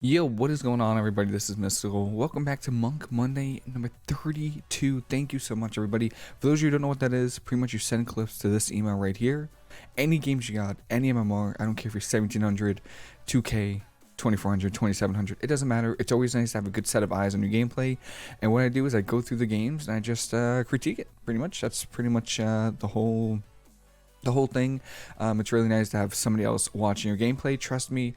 Yo, what is going on, everybody? This is Mysticall. Welcome back to Monk Monday number 32. Thank you so much, everybody. For those of you who don't know what that is, pretty much you send clips to this email right here. Any games you got, any MMR, I don't care if you're 1700, 2K, 2400, 2700, it doesn't matter. It's always nice to have a good set of eyes on your gameplay. And what I do is I go through the games and I just critique it, pretty much. That's pretty much the whole thing. It's really nice to have somebody else watching your gameplay. Trust me,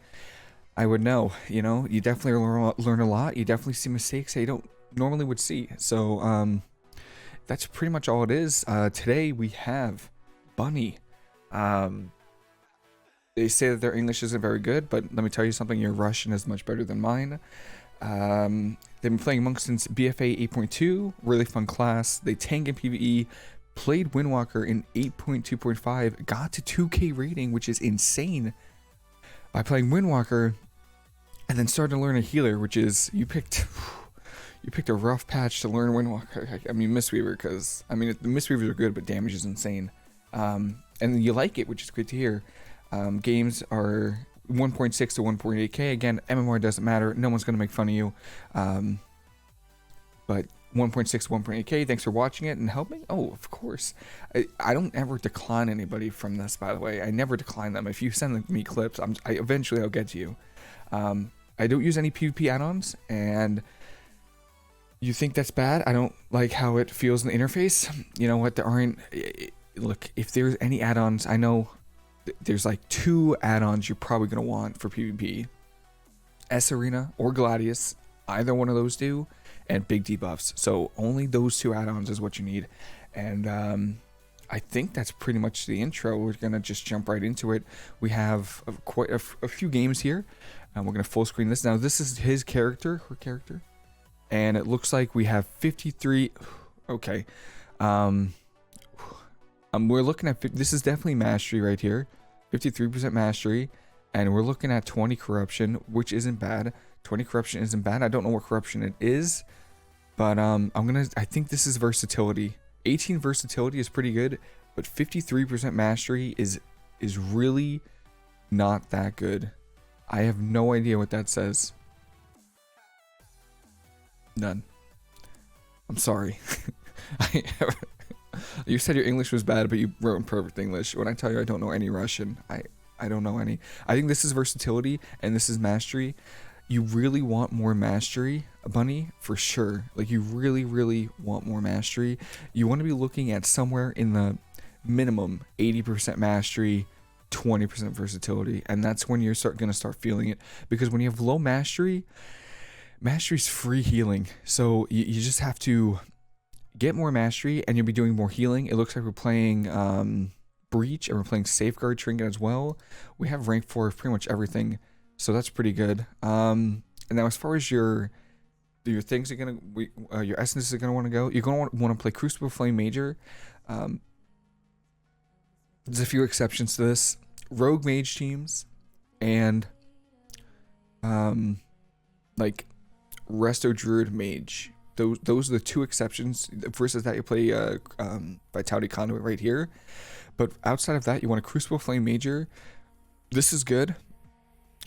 I would know. You definitely learn a lot. You definitely see mistakes that you don't normally would see. So that's pretty much all it is. Today we have Bunny. They say that their English isn't very good, but let me tell you something, your Russian is much better than mine. They've been playing Monk since BFA 8.2, really fun class. They tank in PvE, played Windwalker in 8.2.5, got to 2K rating, which is insane, by playing Windwalker, and then started to learn a healer, which is, you picked a rough patch to learn Windwalker. I mean mistweaver, because the mistweavers are good, but damage is insane. And you like it, which is great to hear. Games are 1.6 to 1.8k. Again, MMR doesn't matter. No one's gonna make fun of you. But 1.6 to 1.8k. Thanks for watching it and helping. Oh, of course. I don't ever decline anybody from this, by the way. I never decline them. If you send me clips, eventually I'll get to you. I don't use any PvP add-ons, and you think that's bad? I don't like how it feels in the interface. You know what? There aren't. Look, if there's any add-ons, I know there's like 2 add-ons you're probably gonna want for PvP: S Arena or Gladius. Either one of those do, and big debuffs. So only those 2 add-ons is what you need. And I think that's pretty much the intro. We're gonna just jump right into it. We have quite a few games here, and we're gonna full screen this. Now this is her character, and it looks like we have 53. Okay, we're looking at, this is definitely mastery right here, 53% mastery, and we're looking at 20 corruption, which isn't bad. 20 corruption isn't bad. I don't know what corruption it is, but I think this is versatility. 18 versatility is pretty good, but 53% mastery is really not that good. I have no idea what that says. None. I'm sorry. You said your English was bad, but you wrote in perfect English. When I tell you I don't know any Russian, I don't know any. I think this is versatility and this is mastery. You really want more mastery, Bunny, for sure. Like, you really want more mastery. You want to be looking at somewhere in the minimum 80% mastery, 20% versatility, and that's when you're gonna start feeling it. Because when you have low mastery's free healing, so you just have to get more mastery and you'll be doing more healing. It looks like we're playing Breach, and we're playing Safeguard Trinket as well. We have rank 4 of pretty much everything, so that's pretty good. And now as far as your things are gonna, your essences are gonna want to go. You're gonna want to play Crucible Flame Major. There's a few exceptions to this: Rogue Mage teams, and like Resto Druid Mage. Those are the 2 exceptions. Versus that, you play Vitality Conduit right here. But outside of that, you want a Crucible Flame Major. This is good.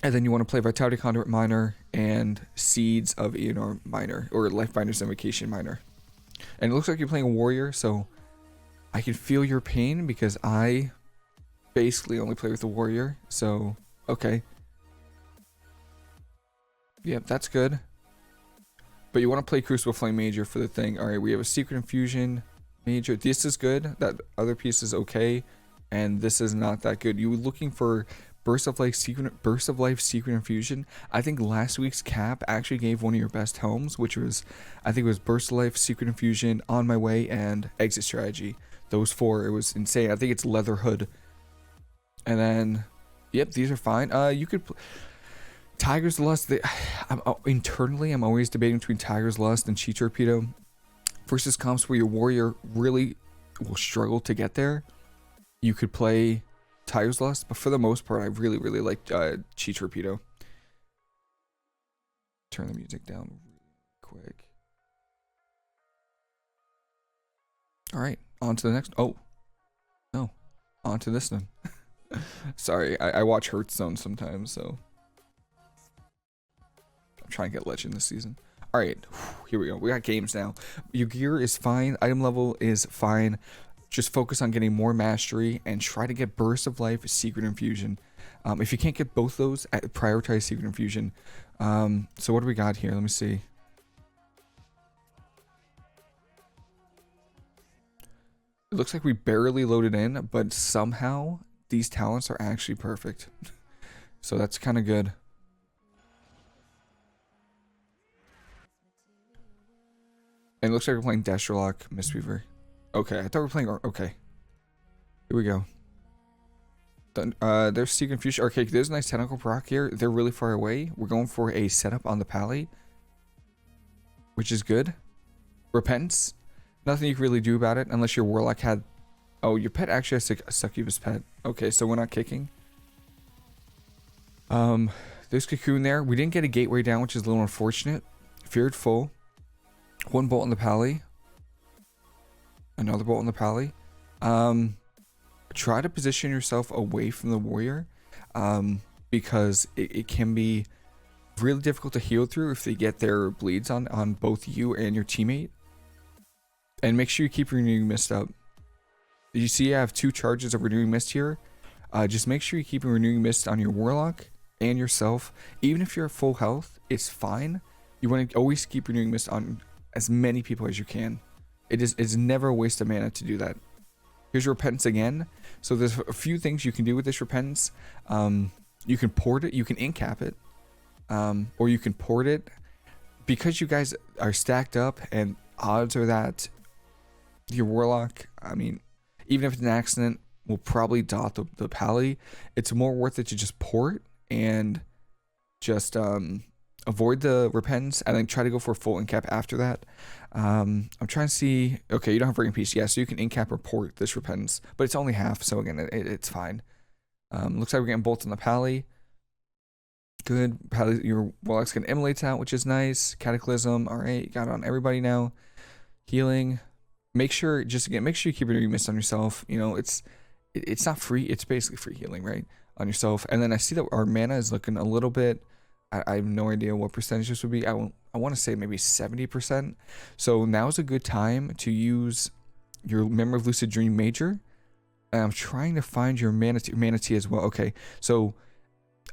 And then you want to play Vitality Conduit Minor and Seeds of ENR Minor, or Lifebinder's Invocation Minor. And it looks like you're playing a Warrior, so I can feel your pain because I basically only play with a Warrior. So, okay. Yep, that's good. But you want to play Crucible Flame Major for the thing. Alright, we have a Secret Infusion Major. This is good. That other piece is okay. And this is not that good. You were looking for Burst of Life Secret Infusion. I think last week's cap actually gave one of your best helms, which was, I think it was Burst of Life, Secret Infusion, On My Way, and Exit Strategy. Those 4, it was insane. I think it's Leather Hood. And then, yep, these are fine. You could Tiger's Lust. Internally, I'm always debating between Tiger's Lust and Chi Torpedo versus comps where your Warrior really will struggle to get there. You could play Tiger's Lust, but for the most part, I really like Chi Torpedo. Turn the music down really quick. All right, on to the next. Oh, no, on to this one. Sorry, I watch Hearthstone sometimes, so. trying to get legend this season. All right, here we go. We got games now. Your gear is fine. Item level is fine. Just focus on getting more mastery and try to get Burst of Life, Secret Infusion. If you can't get both those, prioritize Secret Infusion. So what do we got here? Let me see. It looks like we barely loaded in, but somehow these talents are actually perfect. So that's kind of good. And it looks like we're playing Destralock, Mistweaver. Okay, I thought we were playing... Okay. Here we go. There's Secret Infusion. Okay, there's a nice tentacle proc here. They're really far away. We're going for a setup on the pally, which is good. Repentance. Nothing you can really do about it unless your Warlock had... Oh, your pet actually has a Succubus pet. Okay, so we're not kicking. There's Cocoon there. We didn't get a Gateway down, which is a little unfortunate. Feared Full. One bolt on the pally. Another bolt on the pally. Try to position yourself away from the warrior, because it can be really difficult to heal through if they get their bleeds on both you and your teammate. And make sure you keep Renewing Mist up. You see I have 2 charges of Renewing Mist here. Just make sure you keep Renewing Mist on your Warlock and yourself. Even if you're at full health, it's fine. You want to always keep Renewing Mist on as many people as you can. It's never a waste of mana to do that. Here's your Repentance again. So there's a few things you can do with this Repentance. You can port it, you can incap it, or you can port it. Because you guys are stacked up and odds are that your Warlock, I mean, even if it's an accident, will probably dot the pally. It's more worth it to just port and just avoid the Repentance and then try to go for a full incap after that. I'm trying to see. Okay, you don't have Ring Piece. Yeah, so you can incap or port this Repentance, but it's only half, so again, it's fine. Looks like we're getting bolts on the pally. Good. Pally, your Warlock's getting Immolates out, which is nice. Cataclysm. All right, got it on everybody now. Healing. Make sure you keep Renewing Mist on yourself. You know, it's not free. It's basically free healing, right, on yourself. And then I see that our mana is looking a little bit. I have no idea what percentage this would be. I want to say maybe 70%. So now is a good time to use your Memory of Lucid Dream Major. And I'm trying to find your Mana Tea as well. Okay, so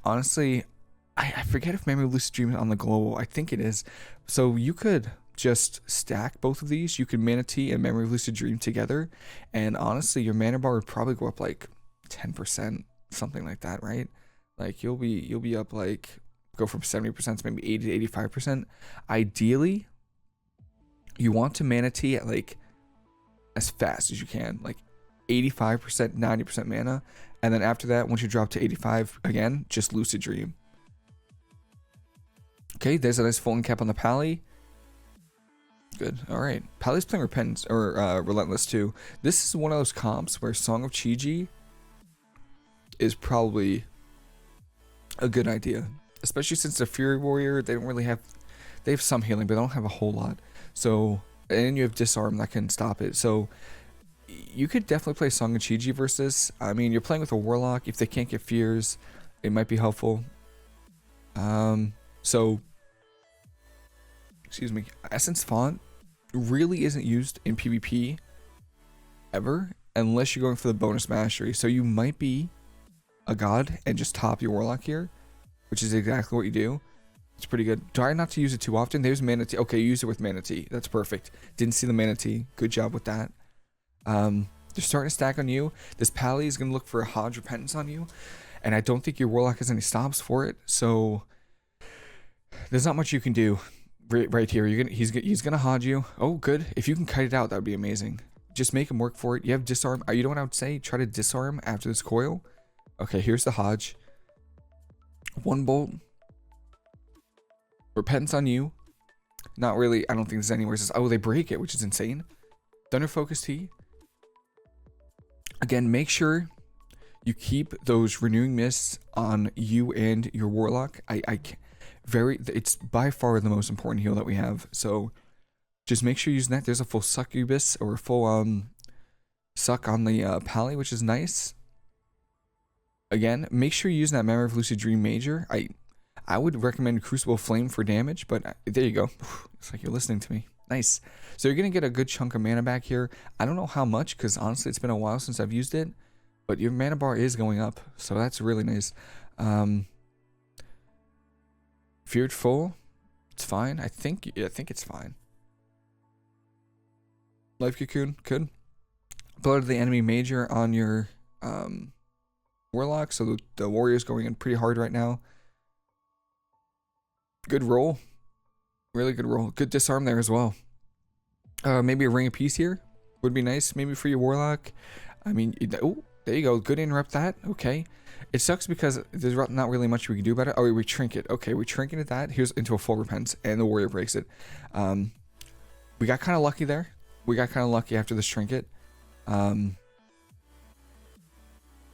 honestly, I forget if Memory of Lucid Dream is on the global. I think it is. So you could just stack both of these. You could Mana Tea and Memory of Lucid Dream together, and honestly, your mana bar would probably go up like 10%, something like that, right? Like you'll be up like, go from 70% to maybe 80 to 85%. Ideally, you want to Mana Tea at like as fast as you can, like 85%, 90% mana, and then after that, once you drop to 85 again, just Lucid Dream. Okay, there's a nice full incap on the pally. Good. All right. Pally's playing Repentance or Relentless too. This is one of those comps where Song of Chi-Ji is probably a good idea, especially since the Fury Warrior, they have some healing, but they don't have a whole lot. So, and you have Disarm that can stop it. So you could definitely play Song of Chi-Ji versus. I mean, you're playing with a Warlock. If they can't get Fears, it might be helpful. So, excuse me, Essence Font really isn't used in PvP ever unless you're going for the bonus mastery. So you might be a god and just top your Warlock here, which is exactly what you do. It's pretty good. Try not to use it too often. There's Mana Tea. Okay, use it with Mana Tea. That's perfect. Didn't see the Mana Tea. Good job with that. They're starting to stack on you. This pally is going to look for a Hodge Repentance on you, and I don't think your Warlock has any stops for it. So there's not much you can do right here. He's gonna Hodge you. Oh, good. If you can kite it out, that would be amazing. Just make him work for it. You have Disarm. You know what I would say? Try to Disarm after this coil. Okay, here's the Hodge. One bolt. Repentance on you. Not really. I don't think there's anywhere. Oh, they break it, which is insane. Thunder Focus Tea. Again, make sure you keep those Renewing Mists on you and your Warlock. It's by far the most important heal that we have. So just make sure you're using that. There's a full Succubus or a full suck on the pally, which is nice. Again, make sure you're using that Memory of Lucid Dream Major. I would recommend Crucible Flame for damage, but there you go. It's like you're listening to me. Nice. So you're going to get a good chunk of mana back here. I don't know how much, because honestly, it's been a while since I've used it, but your mana bar is going up, so that's really nice. Feared Foe, it's fine. I think it's fine. Life Cocoon, good. Blood of the Enemy Major on your Warlock, so the Warrior's going in pretty hard right now. Good roll. Really good roll. Good disarm there as well. Maybe a Ring of Peace here would be nice, maybe for your Warlock. I mean, oh, there you go. Good interrupt that. Okay. It sucks because there's not really much we can do about it. Oh, we trinket. Okay, we trinketed that. Here's into a full repentance, and the Warrior breaks it. We got kind of lucky there. We got kind of lucky after this trinket.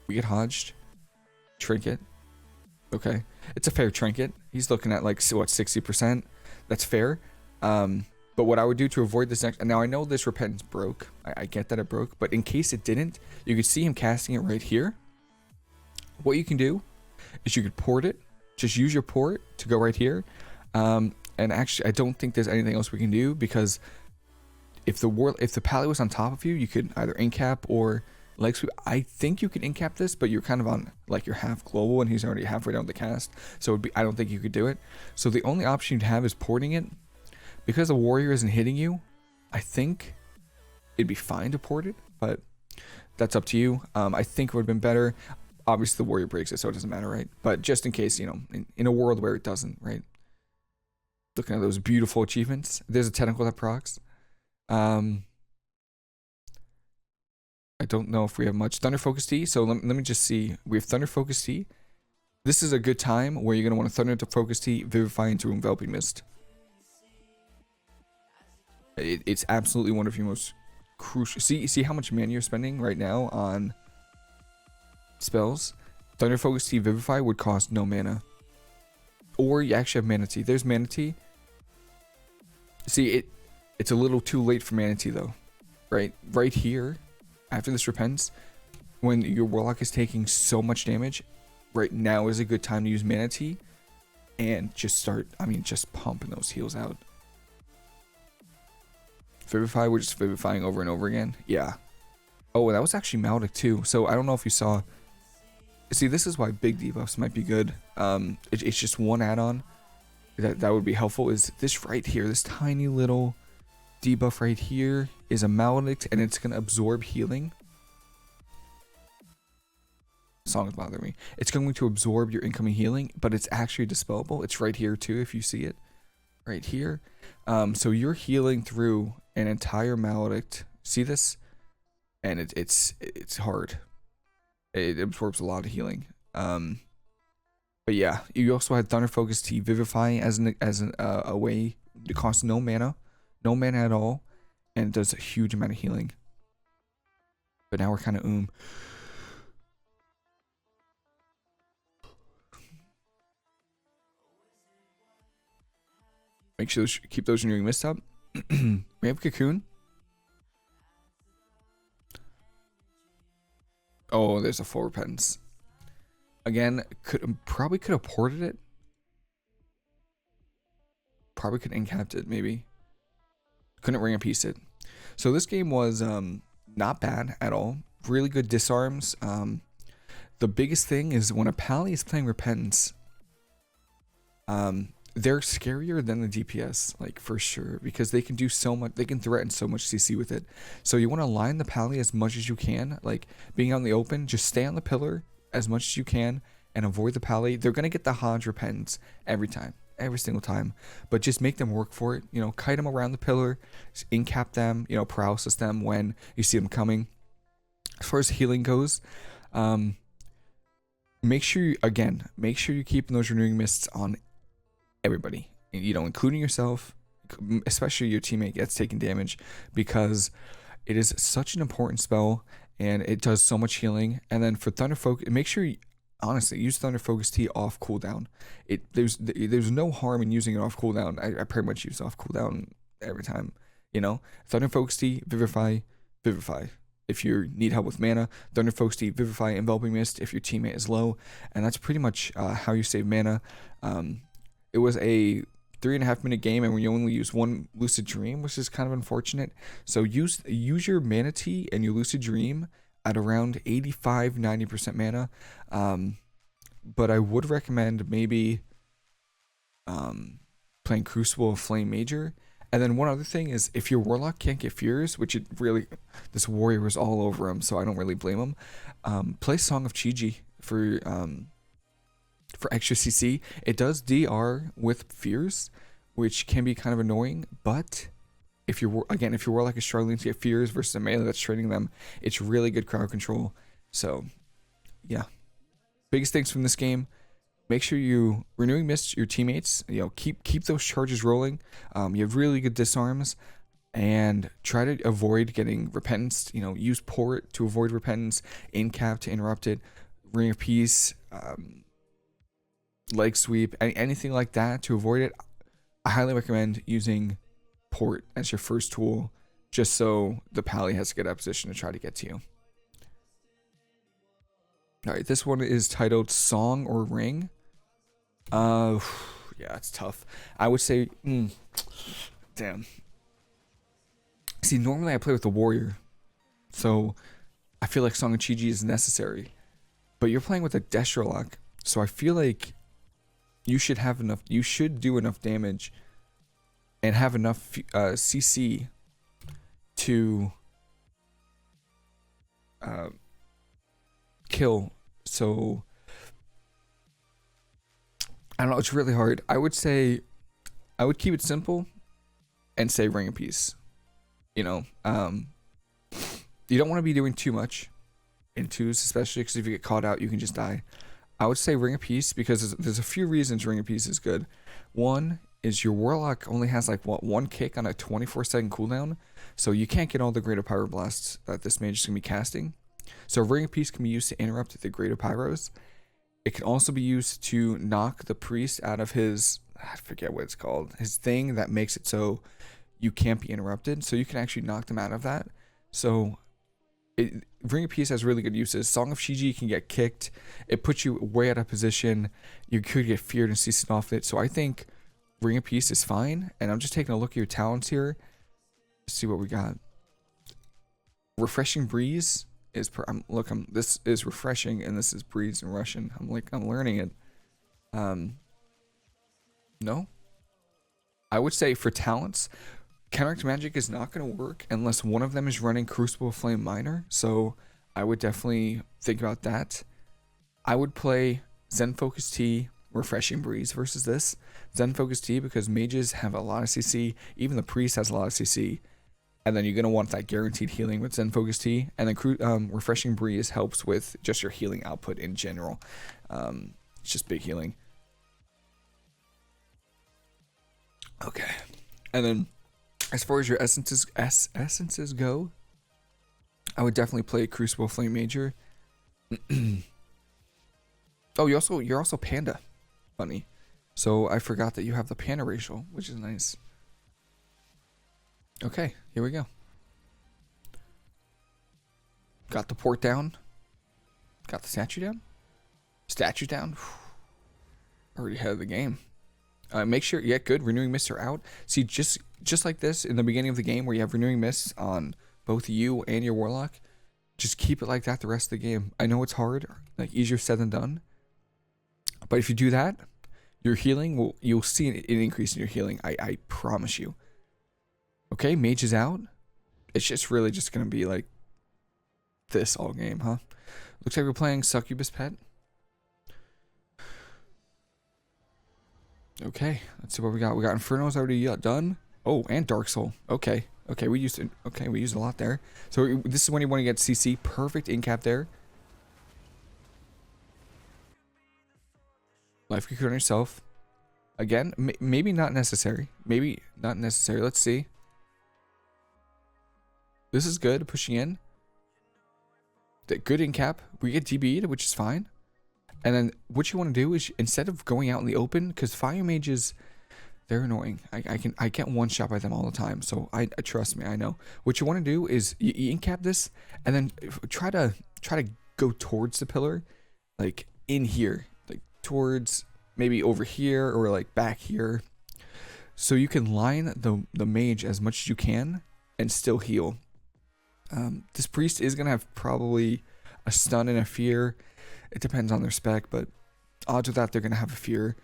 We get hodged. Trinket. Okay. It's a fair trinket. He's looking at like, what, 60%? That's fair. But what I would do to avoid this next... Now, I know this repentance broke. I get that it broke. But in case it didn't, you could see him casting it right here. What you can do is you could port it. Just use your port to go right here. And actually, I don't think there's anything else we can do, because if the pally was on top of you, you could either incap or leg sweep. I think you could incap this, but you're kind of on, like, you're half global and he's already halfway down the cast. So I don't think you could do it. So the only option you'd have is porting it. Because the Warrior isn't hitting you, I think it'd be fine to port it, but that's up to you. I think it would have been better. Obviously, the Warrior breaks it, so it doesn't matter, right? But just in case, you know, in a world where it doesn't, right? Looking at those beautiful achievements. There's a technical that procs. I don't know if we have much. Thunder Focus Tea. So let me just see. We have Thunder Focus Tea. This is a good time where you're going to want to Thunder to Focus Tea, Vivify into Enveloping Mist. It's absolutely one of your most crucial. See how much mana you're spending right now on spells. Thunder Focus Tea, Vivify would cost no mana. Or you actually have Mana Tea. There's Mana Tea. See, it's a little too late for Mana Tea though. Right here, after this repents, when your Warlock is taking so much damage, right now is a good time to use Mana Tea and just just pumping those heals out. Vivify, we're just vivifying over and over again. Yeah. Oh, that was actually Maldic too. So I don't know if you saw. See, this is why big debuffs might be good. It's just one add-on that would be helpful. Is this right here? This tiny little debuff right here is a Maldic, and it's gonna absorb healing. Song is bothering me. It's going to absorb your incoming healing, but it's actually dispellable. It's right here too, if you see it. Right here. So you're healing through an entire Maledict. See this? And it's hard. It absorbs a lot of healing. But yeah, you also had Thunder Focus Tea, Vivify as a way to cost no mana at all, and it does a huge amount of healing. But now we're kind of Make sure keep those renewing mist up. We have Cocoon. Oh, there's a full repentance. Again, probably could have ported it. Probably could incapped it, maybe. Couldn't Ring of Peace it. So this game was not bad at all. Really good disarms. The biggest thing is when a pally is playing repentance, they're scarier than the DPS, like, for sure, because they can do so much. They can threaten so much CC with it. So you want to line the pally as much as you can, like being out in the open. Just stay on the pillar as much as you can and avoid the pally. They're gonna get the Hodge repentance every time, every single time, but just make them work for it. You know, kite them around the pillar, incap them, you know, paralysis them when you see them coming. As far as healing goes, make sure you're keeping those renewing mists on everybody, you know, including yourself, especially your teammate gets taking damage, because it is such an important spell and it does so much healing. And then for Thunder Focus, make sure you honestly use Thunder Focus Tea off cooldown. There's no harm in using it off cooldown. I pretty much use off cooldown every time, you know. Thunder Focus Tea, Vivify. if you need help with mana, Thunder Focus, Vivify, Enveloping Mist if your teammate is low, and that's pretty much how you save mana. It was a 3.5 minute game, and we only use one Lucid Dream, which is kind of unfortunate. So use your Mana Tea and your Lucid Dream at around 85-90% mana. But I would recommend maybe playing Crucible of Flame Major. And then one other thing is, if your Warlock can't get Fears, which it really, this Warrior was all over him, so I don't really blame him, play Song of Chi-Ji for extra CC. It does DR with Fears, which can be kind of annoying, but if your Warlock is struggling to get Fears versus a melee that's trading them, it's really good crowd control. So, yeah. Biggest things from this game: make sure you Renewing Mist your teammates. You know, keep those charges rolling. You have really good disarms, and try to avoid getting Repentance. You know, use Port to avoid Repentance, Incap to interrupt it, Ring of Peace, Leg Sweep, anything like that to avoid it. I highly recommend using Port as your first tool, just so the Pally has to get out of position to try to get to you. Alright, this one is titled Song or Ring. Yeah, it's tough. I would say, damn. See, normally I play with the Warrior, so I feel like Song of Chi-Ji is necessary. But you're playing with a Destrolock, so I feel like you should have enough, you should do enough damage and have enough CC to kill. So I don't know, it's really hard. I would say I would keep it simple and say Ring of Peace. You know, you don't want to be doing too much in twos, especially because if you get caught out, you can just die. I would say Ring of Peace because there's a few reasons Ring of Peace is good. One is your Warlock only has like one kick on a 24-second cooldown, so you can't get all the Greater Pyro Blasts that this mage is going to be casting. So Ring of Peace can be used to interrupt the Greater Pyros. It can also be used to knock the priest out of his, I forget what it's called, his thing that makes it so you can't be interrupted. So you can actually knock them out of that. So Ring of Peace has really good uses. Song of Chi-Ji can get kicked. It puts you way out of position. You could get feared and cease it off it. So I think Ring of Peace is fine. And I'm just taking a look at your talents here. Let's see what we got. Refreshing Breeze is this is refreshing, and this is Breeze in Russian. I'm learning it. No, I would say for talents, Counteract Magic is not going to work unless one of them is running Crucible of Flame Minor. So I would definitely think about that. I would play Zen Focus Tea, Refreshing Breeze versus this. Zen Focus Tea because mages have a lot of CC. Even the priest has a lot of CC. And then you're going to want that guaranteed healing with Zen Focus Tea. And then Refreshing Breeze helps with just your healing output in general. It's just big healing. Okay. And then as far as your essences go, I would definitely play Crucible Flame Major. Oh, you're also Panda Bunny. So I forgot that you have the Panda racial, which is nice. Okay, here we go. Got the port down. Got the statue down. Statue down. Already ahead of the game. Make sure, yeah, good. Renewing Mists are out. See, just like this in the beginning of the game where you have Renewing Mists on both you and your Warlock, just keep it like that the rest of the game. I know it's hard, like easier said than done. But if you do that, your healing you'll see an increase in your healing. I promise you. Okay, Mage is out. It's just really just going to be like this all game, huh? Looks like we're playing Succubus Pet. Okay, let's see what we got. We got Inferno's already done. Oh, and Dark Soul. Okay, we used a lot there. So this is when you want to get CC. Perfect incap there. Life Cocoon on yourself. Again, maybe not necessary. Maybe not necessary. Let's see. This is good, pushing in. Good incap. We get DB'd, which is fine. And then what you want to do is, instead of going out in the open, because Fire Mages, They're annoying. I get one shot by them all the time. So I trust me, I know. What you want to do is you incap this and then try to go towards the pillar, like in here, like towards maybe over here or like back here. So you can line the mage as much as you can and still heal. This priest is gonna have probably a stun and a fear. It depends on their spec, but odds of that they're gonna have a fear.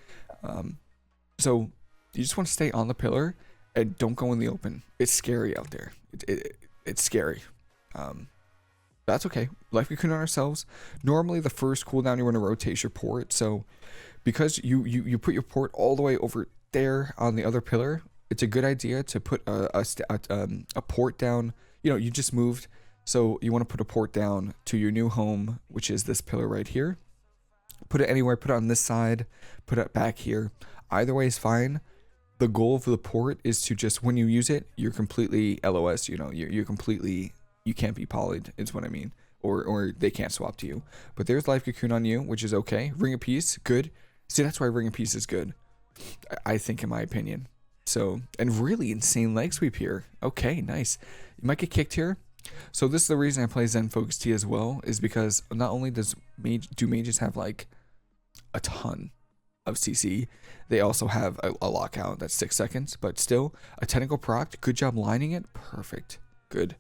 So you just want to stay on the pillar and don't go in the open. It's scary out there. It's scary. That's okay. Life Cocoon on ourselves. Normally the first cooldown you want to rotate your port. So because you put your port all the way over there on the other pillar, it's a good idea to put a port down. You know, you just moved, so you want to put a port down to your new home, which is this pillar right here. Put it anywhere, put it on this side, put it back here. Either way is fine. The goal for the port is to just, when you use it, you're completely LOS, you know, you're completely, you can't be polyed, is what I mean. Or they can't swap to you. But there's Life Cocoon on you, which is okay. Ring of Peace, good. See, that's why Ring of Peace is good, I think, in my opinion. So, and really insane leg sweep here. Okay, nice. You might get kicked here. So this is the reason I play Zen Focus Tea as well, is because not only do mages have like a ton of CC, they also have a lockout that's 6 seconds, but still a technical proc. Good job lining it. Perfect. Good.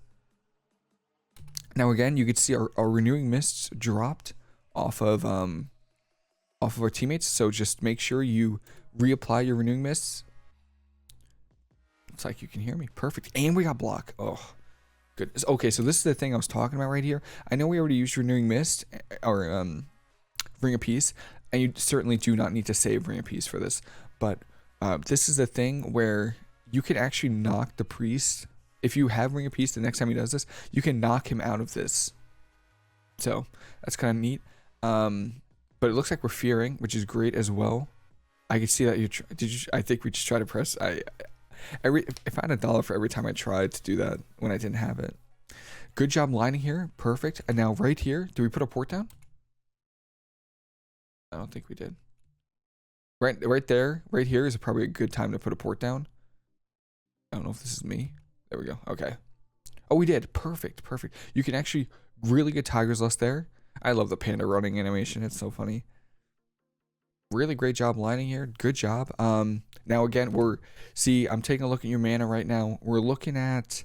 Now again, you can see our renewing mists dropped off of our teammates. So just make sure you reapply your renewing mists. It's like you can hear me. Perfect. And we got block. Oh, good. Okay, so this is the thing I was talking about right here. I know we already used renewing mist or Ring of Peace, and you certainly do not need to save Ring of Peace for this. But this is the thing where you can actually knock the priest. If you have Ring of Peace, the next time he does this, you can knock him out of this. So that's kind of neat. But it looks like we're fearing, which is great as well. I can see that you did. I think we just try to press. If I had $1 for every time I tried to do that when I didn't have it. Good job lining here. Perfect. And now right here, do we put a port down? I don't think we did. Right there, right here is probably a good time to put a port down. I don't know if this is me. There we go. Okay. Oh, we did. Perfect. Perfect. You can actually really good Tiger's Lust there. I love the panda running animation. It's so funny. Really great job lining here. Good job. Now again, I'm taking a look at your mana right now. We're looking at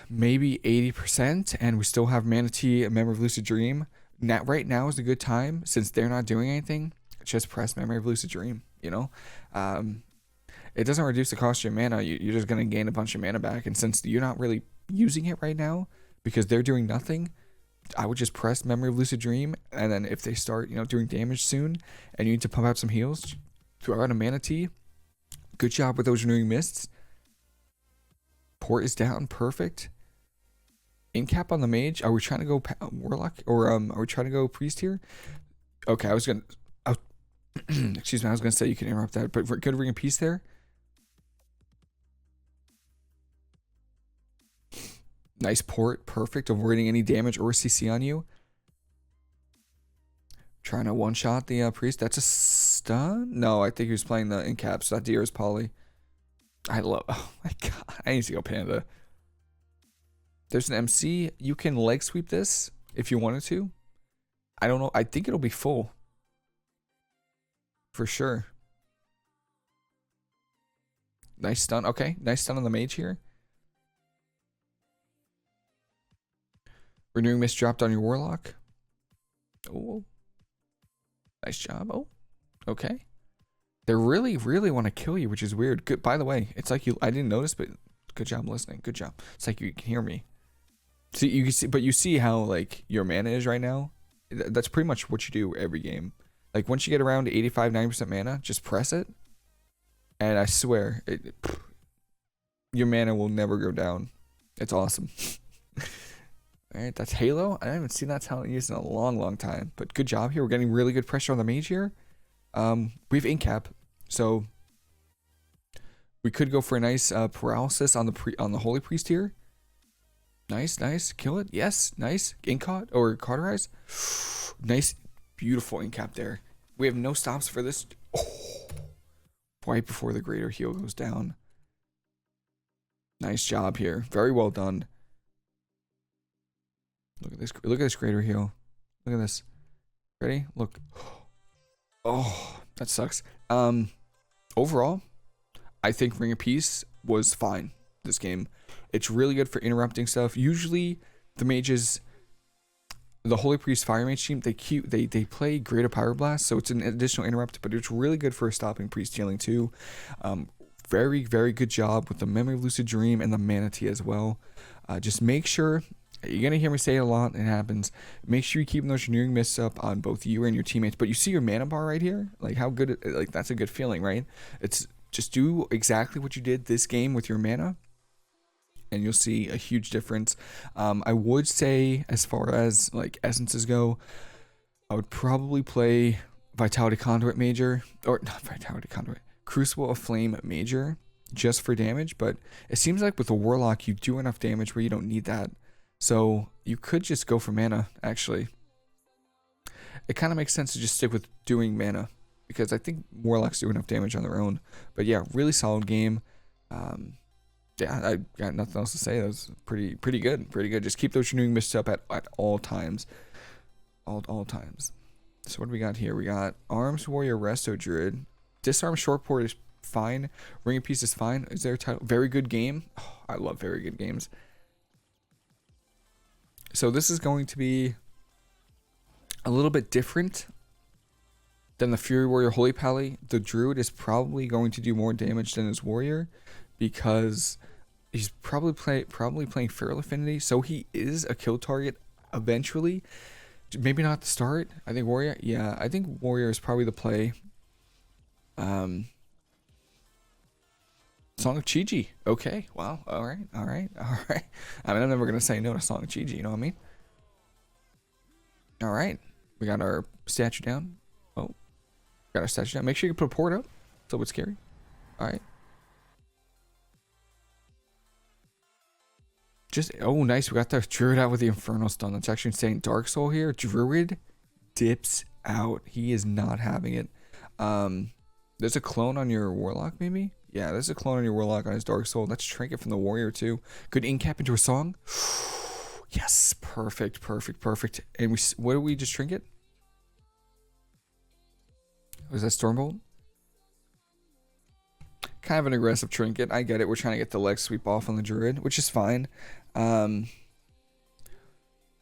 maybe 80%, and we still have Mana Tea and Memory of Lucid Dream. Now, right now is a good time, since they're not doing anything. Just press Memory of Lucid Dream. You know, it doesn't reduce the cost of your mana. You're just gonna gain a bunch of mana back, and since you're not really using it right now because they're doing nothing, I would just press Memory of Lucid Dream, and then if they start, doing damage soon, and you need to pump out some heals, throw out a Mana Tea. Good job with those renewing mists. Port is down, perfect. Incap on the mage. Are we trying to go warlock, or are we trying to go priest here? Okay, excuse me, I was gonna say you can interrupt that, but good Ring of Peace there. Nice port, perfect, avoiding any damage or CC on you. Trying to one-shot the priest. That's a stun? No, I think he was playing the incap, so that deer is poly. Oh my god, I need to go panda. There's an MC. You can leg sweep this if you wanted to. I don't know. I think it'll be full. For sure. Nice stun. Okay, nice stun on the mage here. Renewing Mist dropped on your warlock. Oh, nice job. Oh, okay. They really, really want to kill you, which is weird. Good. By the way, it's like I didn't notice, but good job listening. Good job. It's like you can hear me. See, you can see, but you see how like your mana is right now. That's pretty much what you do every game. Like once you get around to 85-90% mana, just press it, and I swear, your mana will never go down. It's awesome. All right, that's Halo. I haven't seen that talent used in a long, long time. But good job here. We're getting really good pressure on the mage here. We have Incap, so we could go for a nice paralysis on the Holy Priest here. Nice, nice. Kill it. Yes, nice. Incaught or cauterize. Nice, beautiful Incap there. We have no stops for this. Oh, right before the greater heal goes down. Nice job here. Very well done. Look at this. Look at this greater heal. Look at this. Ready? Look. Oh, that sucks. Overall, I think Ring of Peace was fine this game. It's really good for interrupting stuff. Usually, the mages, the Holy Priest Fire Mage team, they play Greater Pyroblast, so it's an additional interrupt, but it's really good for stopping priest healing too. Very, very good job with the Memory of Lucid Dream and the Mana Tea as well. Just make sure, you're going to hear me say it a lot, it happens, make sure you keep those renewing mists up on both you and your teammates. But you see your mana bar right here? Like, how good, like, that's a good feeling, right? It's just do exactly what you did this game with your mana, and you'll see a huge difference. I would say, as far as, like, essences go, I would probably play Vitality Conduit Major, or not Vitality Conduit, Crucible of Flame Major, just for damage. But it seems like with the Warlock, you do enough damage where you don't need that. So you could just go for mana, actually. It kind of makes sense to just stick with doing mana, because I think Warlocks do enough damage on their own. But yeah, really solid game. Yeah, I got nothing else to say. That was pretty good. Pretty good. Just keep those renewing mists up at all times. All times. So what do we got here? We got Arms Warrior Resto Druid. Disarm Short Port is fine. Ring of Peace is fine. Is there a title? Very good game. Oh, I love very good games. So this is going to be a little bit different than the Fury Warrior Holy Pally. The Druid is probably going to do more damage than his Warrior, because he's probably playing Feral Affinity, so he is a kill target eventually. Maybe not the start. I think Warrior. Yeah, I think Warrior is probably the play. Song of Chi-Ji. Okay. Wow. All right. I mean, I'm never gonna say no to Song of Chi-Ji. You know what I mean? All right. We got our statue down. Oh, got our statue down. Make sure you put a port up. It's a little bit scary. All right. Oh, nice. We got the Druid out with the Infernal Stun. That's actually insane. Dark Soul here. Druid dips out. He is not having it. There's a clone on your Warlock, maybe? Yeah, there's a clone on your Warlock on his Dark Soul. That's Trinket from the Warrior, too. Good incap into a song. Yes, perfect. And what did we just Trinket? Was that Stormbolt? Kind of an aggressive Trinket. I get it. We're trying to get the leg sweep off on the Druid, which is fine.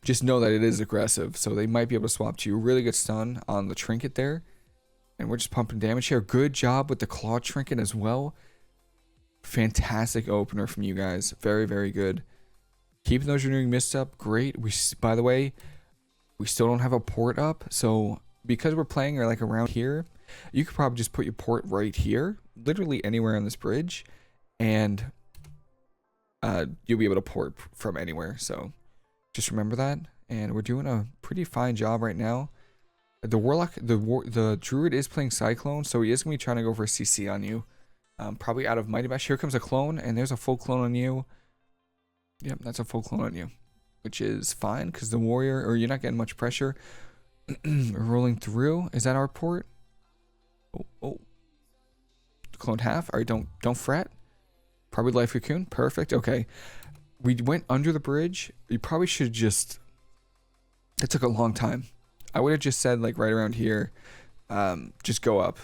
Just know that it is aggressive, so they might be able to swap to you. Really good stun on the Trinket there. And we're just pumping damage here. Good job with the Claw Trinket as well. Fantastic opener from you guys. Very, very good. Keeping those renewing mists up. Great. By the way, we still don't have a port up. So because we're playing like around here, you could probably just put your port right here. Literally anywhere on this bridge. And you'll be able to port from anywhere. So just remember that. And we're doing a pretty fine job right now. The Warlock, the Druid is playing Cyclone, so he is going to be trying to go for a CC on you. Probably out of Mighty Bash. Here comes a clone, and there's a full clone on you. Yep, that's a full clone on you. Which is fine, because the Warrior, or you're not getting much pressure. Rolling through. Is that our port? Oh. Clone half. Alright, don't fret. Probably Life Cocoon. Perfect. Okay. We went under the bridge. You probably should just... It took a long time. I would have just said, like, right around here, just go up,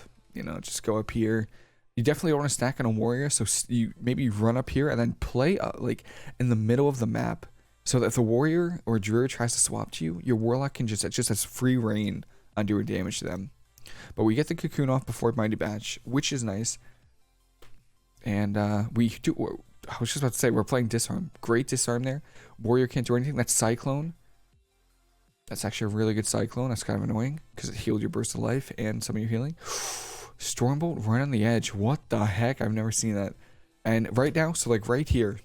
just go up here. You definitely don't want to stack on a Warrior, so you maybe run up here and then play, like, in the middle of the map, so that if the Warrior or Druid tries to swap to you, your Warlock can just has free reign on doing damage to them. But we get the Cocoon off before Mighty Batch, which is nice. And we do, I was just about to say, we're playing Disarm. Great Disarm there. Warrior can't do anything. That's Cyclone. That's actually a really good Cyclone. That's kind of annoying because it healed your burst of life and some of your healing. Stormbolt right on the edge. What the heck? I've never seen that. And right now, so like right here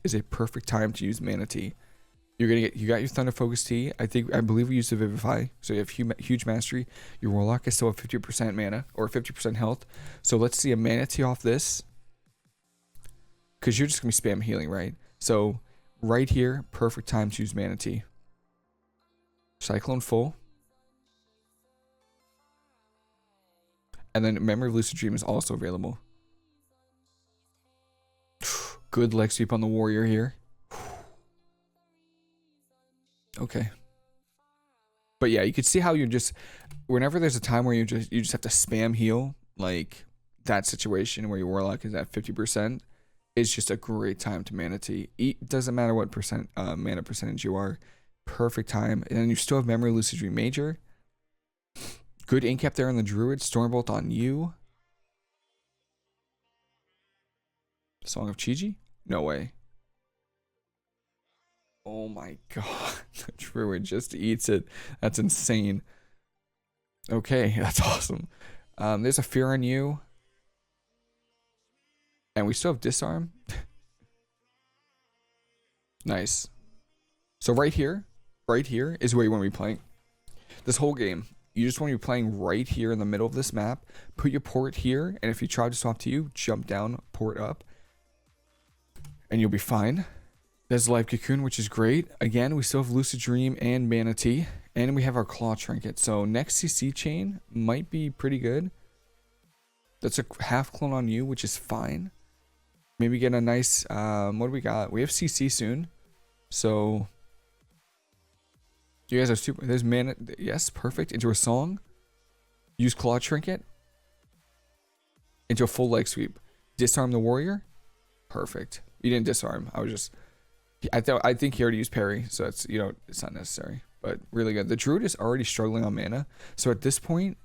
is a perfect time to use Mana Tea. You got your Thunder Focus Tea. I believe we used to Vivify. So you have huge mastery. Your Warlock is still at 50% mana or 50% health. So let's see a Mana Tea off this. Because you're just going to be spam healing, right? So right here, perfect time to use Mana Tea. Cyclone full. And then Memory of Lucid Dream is also available. Good leg sweep on the warrior here. Okay. But yeah, you can see how you just, whenever there's a time where you just have to spam heal, like that situation where your warlock is at 50%, is just a great time to mana tea. Doesn't matter what mana percentage you are. Perfect time. And then you still have Memory of Lucid Dream Major. Good incap there on the Druid. Stormbolt on you. Song of Chi-Ji? No way. Oh my god. The Druid just eats it. That's insane. Okay, that's awesome. There's a Fear on you. And we still have Disarm. Nice. So right here is where you want to be playing. This whole game, you just want to be playing right here in the middle of this map. Put your port here, and if you try to swap to you, jump down, port up, and you'll be fine. There's Life Cocoon, which is great. Again, we still have Lucid Dream and Mana Tea, and we have our Claw Trinket. So next CC chain might be pretty good. That's a half clone on you, which is fine. Maybe get a nice, what do we got? We have CC soon. So you guys are super. There's mana. Yes, perfect. Into a song. Use Claw Trinket. Into a full leg sweep. Disarm the warrior. Perfect. You didn't disarm. I was just. I think he already used parry, so it's it's not necessary. But really good. The druid is already struggling on mana, so at this point,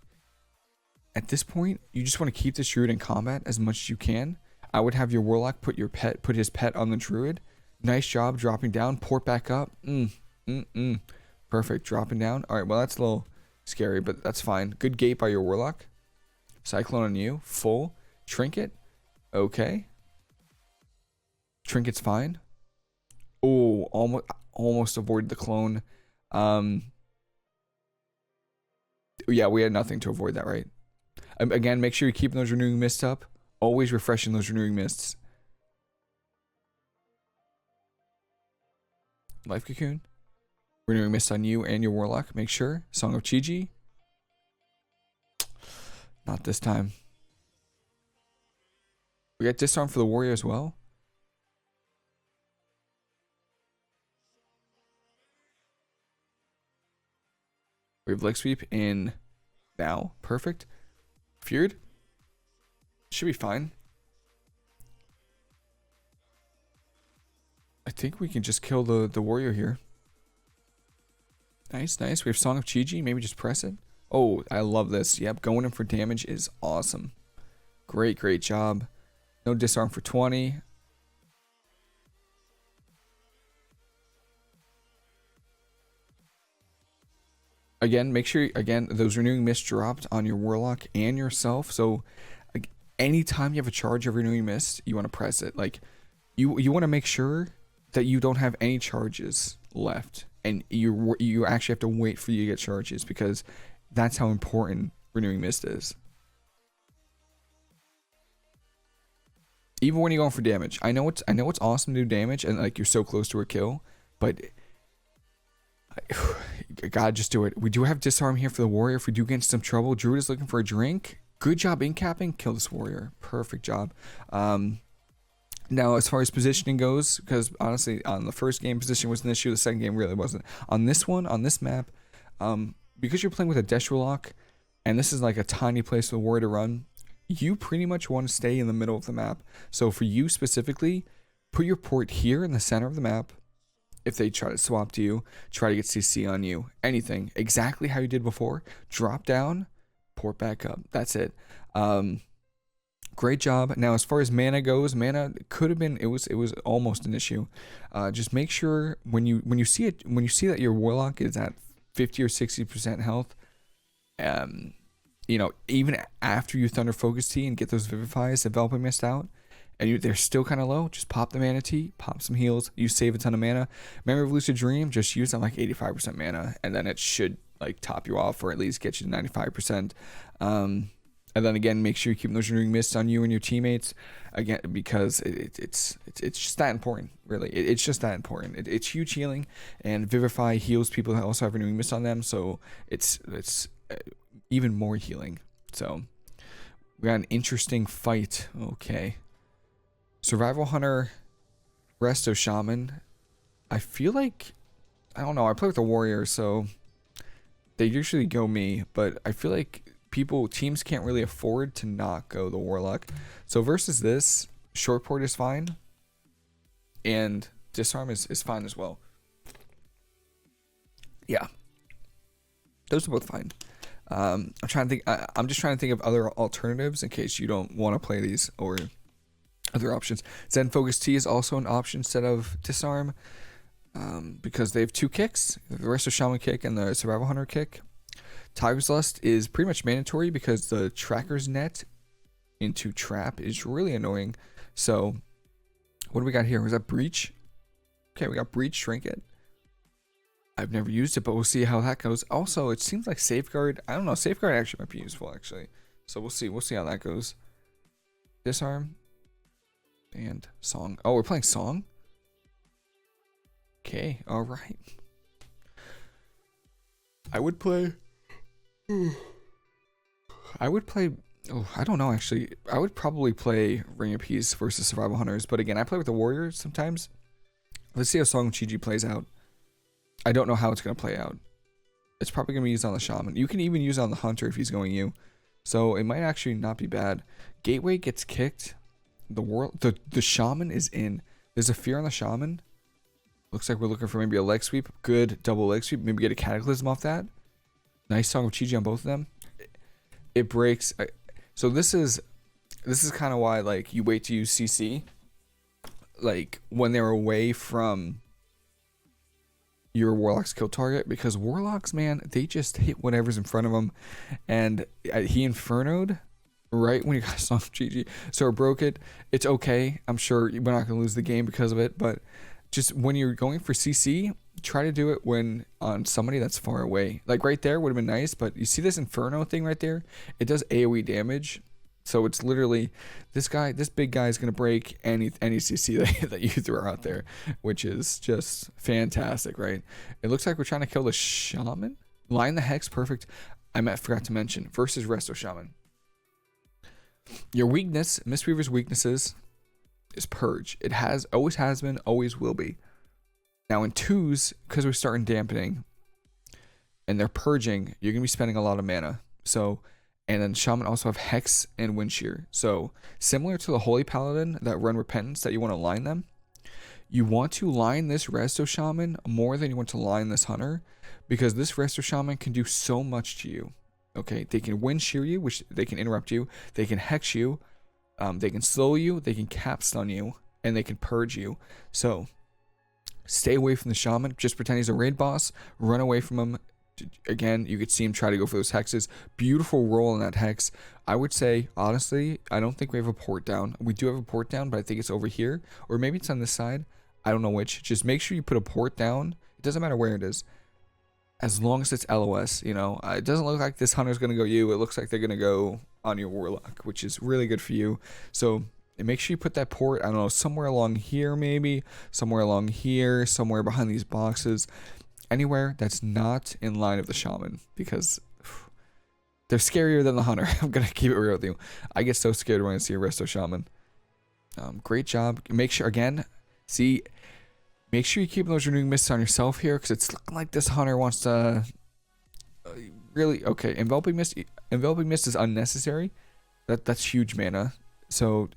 you just want to keep this druid in combat as much as you can. I would have your warlock put his pet on the druid. Nice job dropping down. Port back up. Perfect. Dropping down. All right. Well, that's a little scary, but that's fine. Good gate by your warlock. Cyclone on you. Full. Trinket. Okay. Trinket's fine. Oh, almost avoided the clone. Yeah, we had nothing to avoid that, right? Again, make sure you're keeping those renewing mists up. Always refreshing those renewing mists. Life Cocoon. Renewing mist on you and your warlock. Make sure. Song of Chi-Ji. Not this time. We got Disarm for the warrior as well. We have leg sweep in now. Perfect. Feared. Should be fine. I think we can just kill the warrior here. Nice, nice. We have Song of Chi-Ji. Maybe just press it. Oh, I love this. Yep, going in for damage is awesome. Great, great job. No disarm for 20. Again, make sure, those renewing mist dropped on your warlock and yourself. So anytime you have a charge of renewing mist, you want to press it. Like you want to make sure that you don't have any charges left, and you actually have to wait for you to get charges, because that's how important renewing mist is. Even when you're going for damage, I know it's awesome to do damage and like you're so close to a kill, but God, just do it. We do have disarm here for the warrior if we do get into some trouble. Druid is looking for a drink. Good job in capping. Kill this warrior. Perfect job. Now, as far as positioning goes, because honestly, on the first game, position was an issue. The second game really wasn't. On this one, on this map, because you're playing with a Deshra lock, and this is like a tiny place for the warrior to run, you pretty much want to stay in the middle of the map. So for you specifically, put your port here in the center of the map. If they try to swap to you, try to get CC on you, anything, exactly how you did before. Drop down, port back up. That's it. Great job. Now, as far as mana goes, mana could have been, it was almost an issue. Just make sure when you see that your warlock is at 50 or 60% health, even after you Thunder Focus Tea and get those Vivifies, Developing Mist out, and they're still kind of low, just pop the Mana Tea, pop some heals, you save a ton of mana. Memory of Lucid Dream, just use that like 85% mana, and then it should like top you off, or at least get you to 95%. And then again, make sure you keep those renewing mists on you and your teammates, again, because it's just that important, really. It's just that important. It's huge healing, and Vivify heals people that also have renewing mist on them, so it's even more healing. So We got an interesting fight. Okay. Survival Hunter, Resto Shaman. I feel like, I don't know, I play with the Warrior, so they usually go me, but I feel like teams can't really afford to not go the Warlock. So versus this, Short Port is fine, and Disarm is fine as well. Yeah. Those are both fine. I'm trying to think. I'm just trying to think of other alternatives in case you don't want to play these or other options. Zen Focus T is also an option instead of Disarm, because they have 2 kicks: the Resto Shaman kick and the Survival Hunter kick. Tiger's Lust is pretty much mandatory because the Tracker's Net into Trap is really annoying. So, what do we got here? Was that Breach? Okay, we got Breach Trinket. I've never used it, but we'll see how that goes. Also, it seems like Safeguard. I don't know. Safeguard actually might be useful, actually. So we'll see. We'll see how that goes. Disarm. And Song. Oh, we're playing Song? Okay. All right. I would play... Oh, I don't know, actually. I would probably play Ring of Peace versus Survival Hunters. But again, I play with the Warriors sometimes. Let's see how Song Chi plays out. I don't know how it's going to play out. It's probably going to be used on the Shaman. You can even use it on the Hunter if he's going you. So it might actually not be bad. Gateway gets kicked. The Shaman is in. There's a fear on the Shaman. Looks like we're looking for maybe a leg sweep. Good double leg sweep. Maybe get a Cataclysm off that. Nice Song of Chi on both of them. It breaks. So this is kind of why, like, you wait to use CC. Like, when they're away from your Warlock's kill target, because Warlocks, man, they just hit whatever's in front of them, and he Inferno'd right when you got Song of GG, so it broke it. It's okay. I'm sure we're not gonna lose the game because of it, but just when you're going for CC, try to do it when on somebody that's far away. Like right there would have been nice, but you see this Inferno thing right there? It does AoE damage. So it's literally this big guy is gonna break any CC that you throw out there, which is just fantastic, right? It looks like we're trying to kill the Shaman. Line the Hex, perfect. Forgot to mention versus Resto Shaman. Your weakness, Mistweaver's weaknesses, is Purge. It always has been, always will be. Now in 2s, because we're starting dampening, and they're purging, you're gonna be spending a lot of mana. So. And then Shaman also have Hex and Wind Shear. So similar to the Holy Paladin that run Repentance that you want to line them, you want to line this Resto Shaman more than you want to line this Hunter, because this Resto Shaman can do so much to you. Okay, they can Wind Shear you, which they can interrupt you. They can Hex you. They can slow you. They can cap stun you, and they can purge you. So stay away from the Shaman. Just pretend he's a raid boss. Run away from him. Again, you could see him try to go for those hexes. Beautiful roll on that hex. I would say, honestly, I don't think we have a port down. We do have a port down, but I think it's over here. Or maybe it's on this side. I don't know which. Just make sure you put a port down. It doesn't matter where it is. As long as it's LOS, you know. It doesn't look like this Hunter's going to go you. It looks like they're going to go on your Warlock, which is really good for you. So make sure you put that port, I don't know, somewhere along here maybe. Somewhere along here. Somewhere behind these boxes. Anywhere that's not in line of the Shaman, because they're scarier than the Hunter. I'm gonna keep it real with you. I get so scared when I see a Resto Shaman. Great job. Make sure make sure you keep those renewing mists on yourself here, because it's looking like this Hunter wants to really. Okay, enveloping mist is unnecessary. That's huge mana. So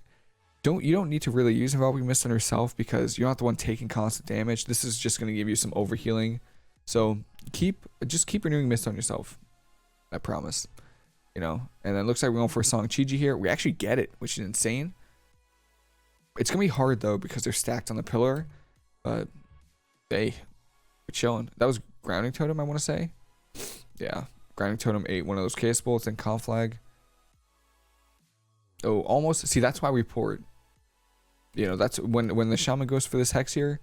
you don't need to really use enveloping mist on yourself, because you're not the one taking constant damage. This is just gonna give you some overhealing. So just keep renewing mist on yourself. I promise. You know. And then it looks like we're going for a Song Chi here. We actually get it, which is insane. It's gonna be hard though, because they're stacked on the pillar. But we're chilling. That was Grounding Totem, I want to say. Yeah. Grounding Totem ate one of those chaos bolts and Conflag. Oh, almost. See, that's why we port. You know, that's when the Shaman goes for this hex here.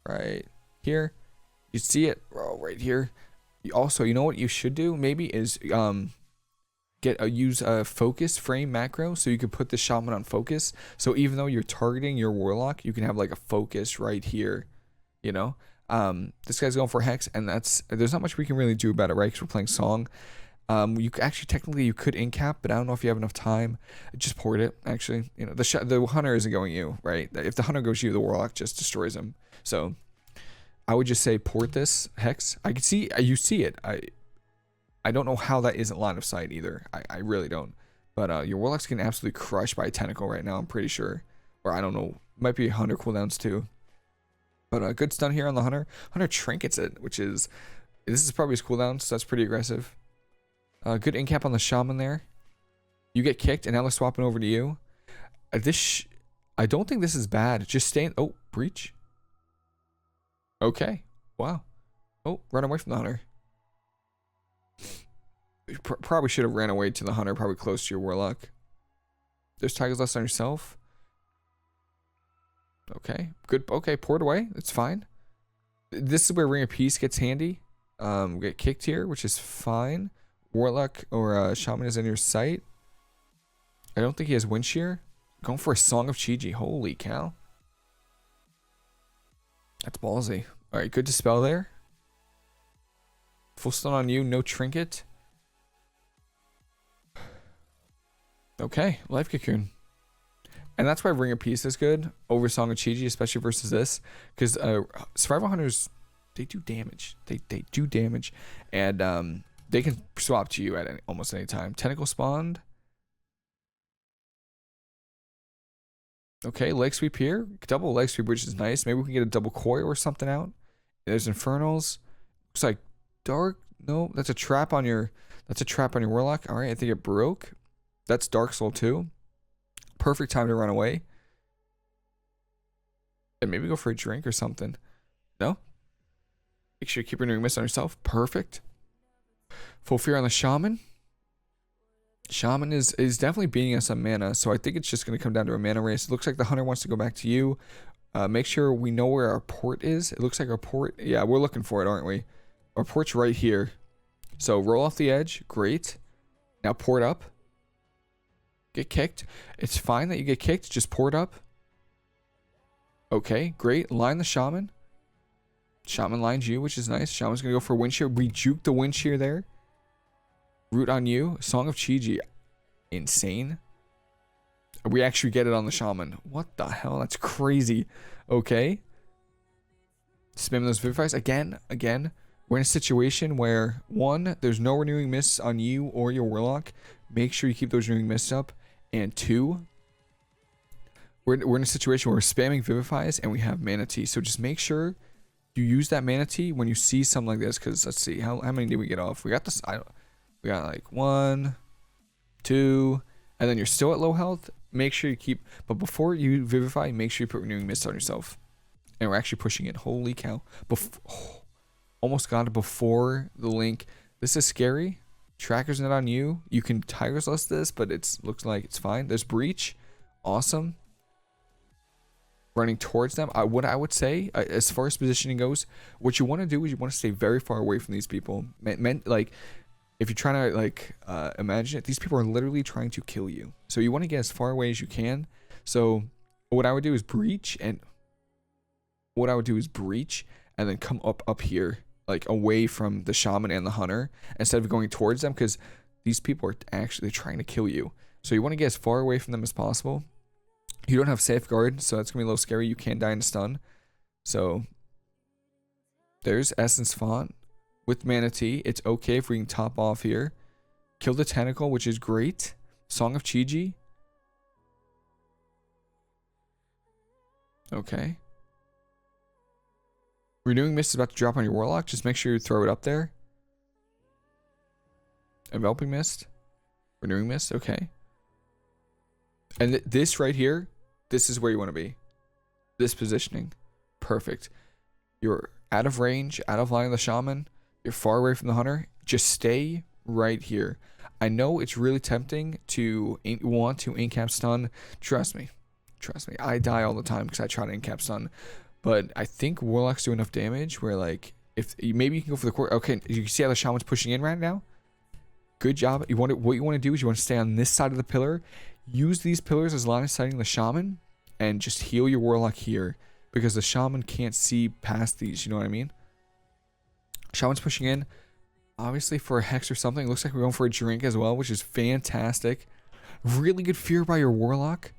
Right here. You see it right here. Also, you know what you should do maybe is use a focus frame macro, so you could put the Shaman on focus. So even though you're targeting your Warlock, you can have like a focus right here. You know, this guy's going for hex, and there's not much we can really do about it, right? Because we're playing Song. You actually technically you could incap, but I don't know if you have enough time. Just port it. Actually, you know the hunter isn't going you, right? If the hunter goes you, the warlock just destroys him. So I would just say port this hex. I can see you see it. I don't know how that isn't line of sight either. I really don't. But your warlock's getting absolutely crushed by a tentacle right now. I'm pretty sure, or I don't know. Might be hunter cooldowns too. But good stun here on the hunter. Hunter trinkets it, which is this is probably his cooldown, so that's pretty aggressive. Good incap on the shaman there. You get kicked, and now they're swapping over to you. I don't think this is bad. Just stay in. Oh, breach. Okay. Wow. Oh, run away from the hunter. Probably should have ran away to the hunter, probably close to your warlock. There's tigers less on yourself. Okay. Good. Okay, port away. It's fine. This is where Ring of Peace gets handy. We get kicked here, which is fine. Warlock or shaman is in your sight. I don't think he has wind shear. Going for a Song of Chi-Ji. Holy cow. That's ballsy. Alright, good dispel there. Full stun on you, no trinket. Okay, Life Cocoon. And that's why Ring of Peace is good over Song of Chi-Ji, especially versus this. Because Survival Hunters, they do damage. They do damage. And they can swap to you at almost any time. Tentacle spawned. Okay, leg sweep here. Double leg sweep, which is nice. Maybe we can get a double coil or something out. There's infernals. Looks like dark. No, that's a trap on your. That's a trap on your warlock. All right, I think it broke. That's Dark Soul too. Perfect time to run away. And maybe go for a drink or something. No. Make sure you keep renewing mist on yourself. Perfect. Full fear on the shaman. Shaman is definitely beating us on mana, so I think it's just going to come down to a mana race. It looks like the hunter wants to go back to you. Make sure we know where our port is. It looks like our port, yeah, we're looking for it, aren't we? Our port's right here. So roll off the edge, great. Now port up. Get kicked. It's fine that you get kicked, just port up. Okay, great. Line the shaman. Shaman lines you, which is nice. Shaman's going to go for wind shear. We juke the wind shear there. Root on you. Song of Chi-Ji. Insane. We actually get it on the shaman. What the hell? That's crazy. Okay. Spamming those vivifies. Again. We're in a situation where, one, there's no renewing mists on you or your warlock. Make sure you keep those renewing mists up. And two, we're in a situation where we're spamming vivifies and we have mana tea. So just make sure you use that mana tea when you see something like this. Because let's see. How many did we get off? We got this. We got like 1, 2, and then you're still at low health. Make sure you keep, but before you vivify, make sure you put renewing mist on yourself. And we're actually pushing it. Holy cow. Almost got it before the link. This is scary. Tracker's not on you. You can Tiger's Lust this, but it looks like it's fine. There's breach. Awesome. Running towards them. What I would say, as far as positioning goes, what you want to do is you want to stay very far away from these people. Like, if you're trying to like imagine it, these people are literally trying to kill you. So you want to get as far away as you can. So what I would do is breach, and then come up here, like away from the shaman and the hunter, instead of going towards them, because these people are actually trying to kill you. So you want to get as far away from them as possible. You don't have safeguard, so that's gonna be a little scary. You can die in a stun. So there's Essence Font. With Mana Tea, it's okay if we can top off here. Kill the Tentacle, which is great. Song of Chi-Ji. Okay. Renewing Mist is about to drop on your Warlock. Just make sure you throw it up there. Enveloping Mist. Renewing Mist, okay. And this right here, this is where you want to be. This positioning. Perfect. You're out of range, out of line of the Shaman. You're far away from the hunter. Just stay right here. I know it's really tempting to want to incap stun. Trust me. I die all the time because I try to incap stun. But I think warlocks do enough damage where, like, if maybe you can go for the core. Okay, you see how the shaman's pushing in right now? Good job. What you want to do is you want to stay on this side of the pillar. Use these pillars as line of sighting the shaman, and just heal your warlock here, because the shaman can't see past these. You know what I mean? Shaman's pushing in. Obviously for a hex or something. Looks like we're going for a drink as well, which is fantastic. Really good fear by your warlock.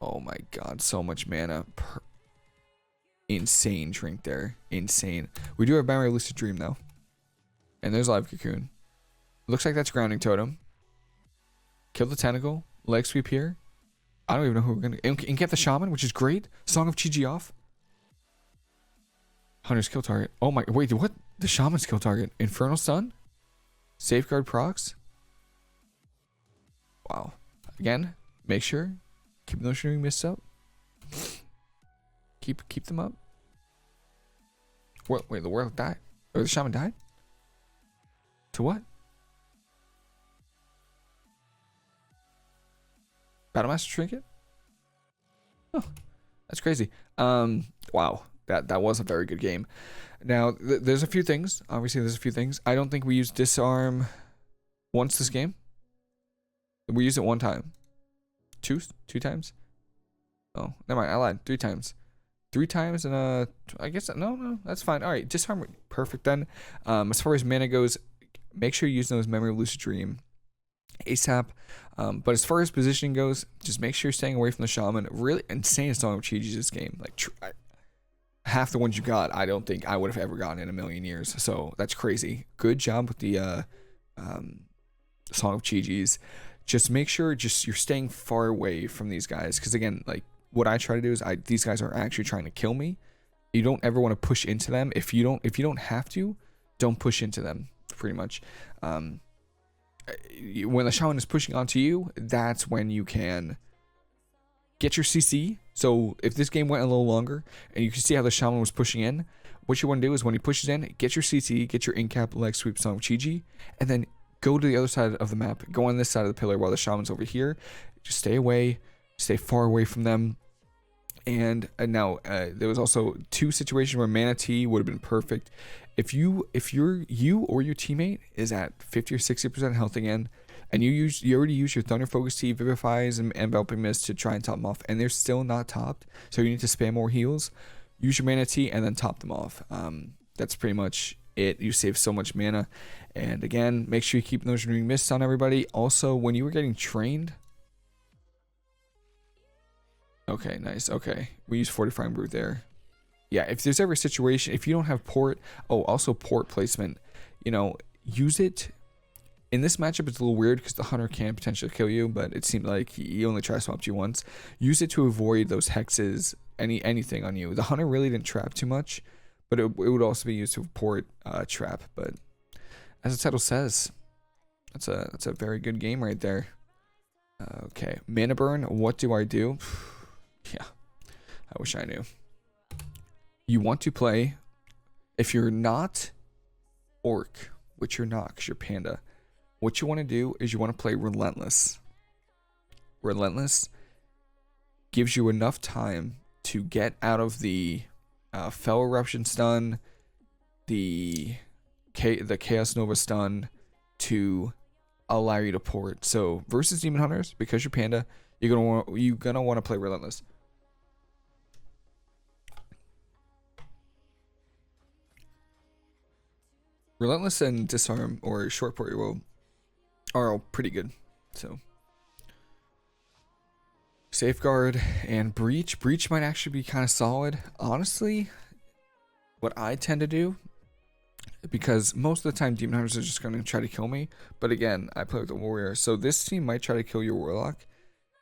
Oh my god, so much mana. Insane drink there. Insane. We do have Memory of Lucid Dream though. And there's Live Cocoon. Looks like that's Grounding Totem. Kill the Tentacle. Leg sweep here. I don't even know who we're gonna incap the Shaman, which is great. Song of Chi-Ji off. Hunter's kill target. Oh my, wait, what? The Shaman's kill target. Infernal Stun? Safeguard procs? Wow. Again, make sure. Keep those shooting mists up. Keep them up. What? Wait, the Warlock died? Or the Shaman died? To what? Battlemaster Trinket? Oh, that's crazy. Wow. That was a very good game. Now, there's a few things. Obviously, there's a few things. I don't think we used Disarm once this game. We used it one time. Two times? Oh, never mind. I lied. 3 times. 3 times and I guess no, that's fine. All right, Disarm, perfect then. As far as mana goes, make sure you use those Memory of Lucid Dream ASAP. But as far as positioning goes, just make sure you're staying away from the Shaman. Really insane song of Chi-Ji this game. Like half the ones you got, I don't think I would have ever gotten in a million years. So that's crazy. Good job with the song of Chi-Ji's. Just make sure you're staying far away from these guys, because again, like what I try to do is these guys are actually trying to kill me. You don't ever want to push into them. If you don't have to, don't push into them. Pretty much. When the Shaman is pushing onto you, that's when you can get your CC. So if this game went a little longer and you can see how the Shaman was pushing in, what you want to do is when he pushes in, get your CC, get your incap, leg sweep, song of Chi-Ji, and then go to the other side of the map. Go on this side of the pillar while the Shaman's over here. Just stay away. Stay far away from them. And now there was also 2 situations where Mana Tea would have been perfect. If you or your teammate is at 50 or 60% health again, and you already use your Thunder Focus Tea, Vivifies, and Enveloping Mist to try and top them off, and they're still not topped, so you need to spam more heals. Use your Mana Tea and then top them off. That's pretty much it. You save so much mana. And again, make sure you keep those renewing mists on everybody. Also, when you were getting trained. Okay, nice. Okay, we use Fortifying Brew there. Yeah, if there's ever a situation, if you don't have port, also port placement, use it. In this matchup, it's a little weird because the Hunter can potentially kill you, but it seemed like he only tri-swapped you once. Use it to avoid those hexes, anything on you. The Hunter really didn't trap too much, but it would also be used to port trap. But as the title says, that's a very good game right there. Okay, Mana Burn, what do I do? Yeah, I wish I knew. You want to play, if you're not Orc, which you're not because you're Panda, what you want to do is you want to play Relentless. Relentless gives you enough time to get out of the Fell Eruption stun, the Chaos Nova stun, to allow you to port. So versus Demon Hunters, because you're Panda, you're gonna want to play Relentless. Relentless and Disarm or Short Port Your Woe are all pretty good. So Safeguard and Breach. Breach might actually be kind of solid. Honestly, what I tend to do, because most of the time Demon Hunters are just going to try to kill me, but again, I play with the Warrior, so this team might try to kill your Warlock.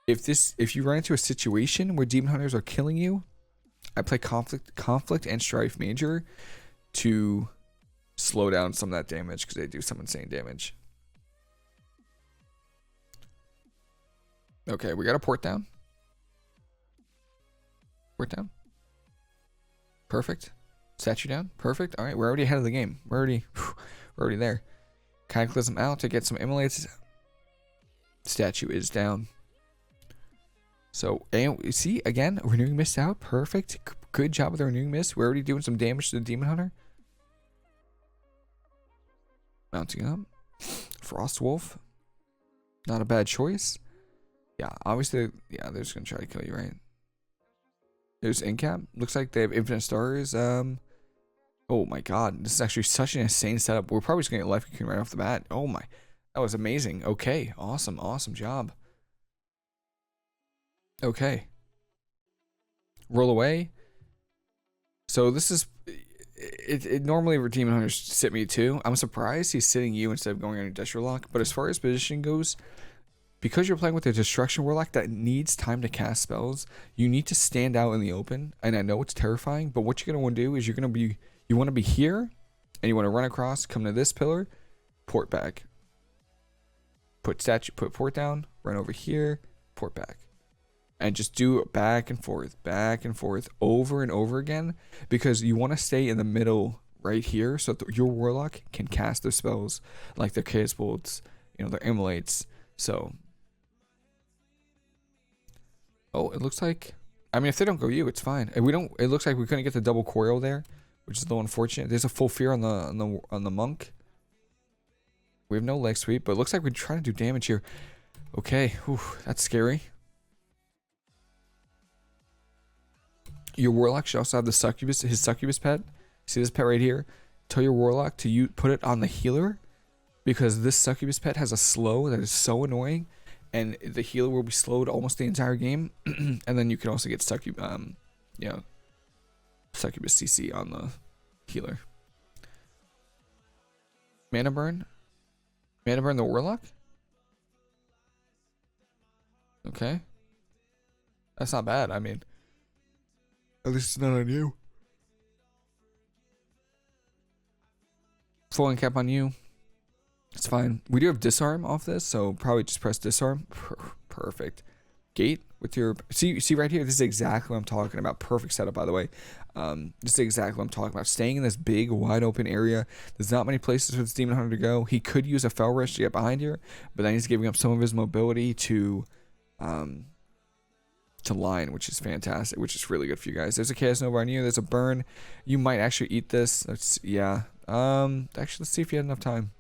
If you run into a situation where Demon Hunters are killing you, I play Conflict and Strife Major to slow down some of that damage, because they do some insane damage. Okay, we got a port down. Port down. Perfect. Statue down. Perfect. All right, we're already ahead of the game. We're already there. Cataclysm out to get some immolates. Statue is down. So, and see, again, Renewing Mist out. Perfect. Good job with the Renewing Mist. We're already doing some damage to the Demon Hunter. Mounting up. Frost Wolf. Not a bad choice. Yeah, obviously, yeah, they're just going to try to kill you, right? There's Incap. Looks like they have Infinite Stars. Oh, Oh my god, this is actually such an insane setup. We're probably just gonna get Life Cocoon right off the bat. Oh my, that was amazing. Okay, awesome, awesome job. Okay. Roll away. So this is, it normally Demon Hunters sit me too. I'm surprised he's sitting you instead of going on your Industrial Lock. But as far as position goes, because you're playing with a Destruction Warlock that needs time to cast spells, you need to stand out in the open. And I know it's terrifying, but what you're going to want to do is you want to be here, and you want to run across, come to this pillar, port back. Put port down, run over here, port back. And just do it back and forth, over and over again, because you want to stay in the middle right here so that your Warlock can cast their spells, like their Chaos Bolts, you know, their Immolates. So, oh, it looks like, I mean, if they don't go you, it's fine. And it looks like we couldn't get the double coil there, which is a little unfortunate. There's a full fear on the monk. We have no leg sweep, but it looks like we're trying to do damage here. Okay, whew, that's scary. Your Warlock should also have the Succubus, his Succubus pet. See this pet right here? Tell your Warlock to put it on the healer, because this Succubus pet has a slow that is so annoying, and the healer will be slowed almost the entire game. And then you can also get Succubus CC on the healer. Mana burn the Warlock. Okay, that's not bad. I mean, at least it's not on you. Full cap on you. It's fine. We do have disarm off this, so probably just press disarm. Perfect. Gate with your... See right here? This is exactly what I'm talking about. Perfect setup, by the way. This is exactly what I'm talking about. Staying in this big, wide open area. There's not many places for this Demon Hunter to go. He could use a Fell Rush to get behind here, but then he's giving up some of his mobility to line, which is fantastic, which is really good for you guys. There's a Chaos Nova on you. There's a burn. You might actually eat this. Yeah. Actually, let's see if you had enough time.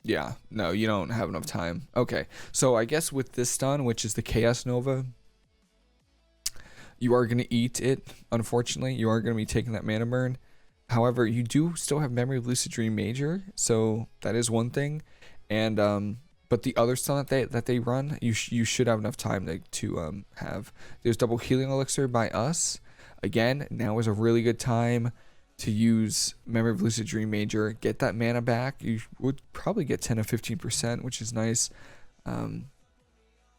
Yeah, no, you don't have enough time. Okay, so I guess with this stun, which is the Chaos Nova, you are going to eat it, unfortunately. You are going to be taking that mana burn. However, you do still have Memory of Lucid Dream Major, so that is one thing. And but the other stun that they run, you should have enough time to have. There's double healing elixir by us. Again, now is a really good time to use Memory of Lucid Dream Major, get that mana back. You would probably get 10 to 15%, which is nice.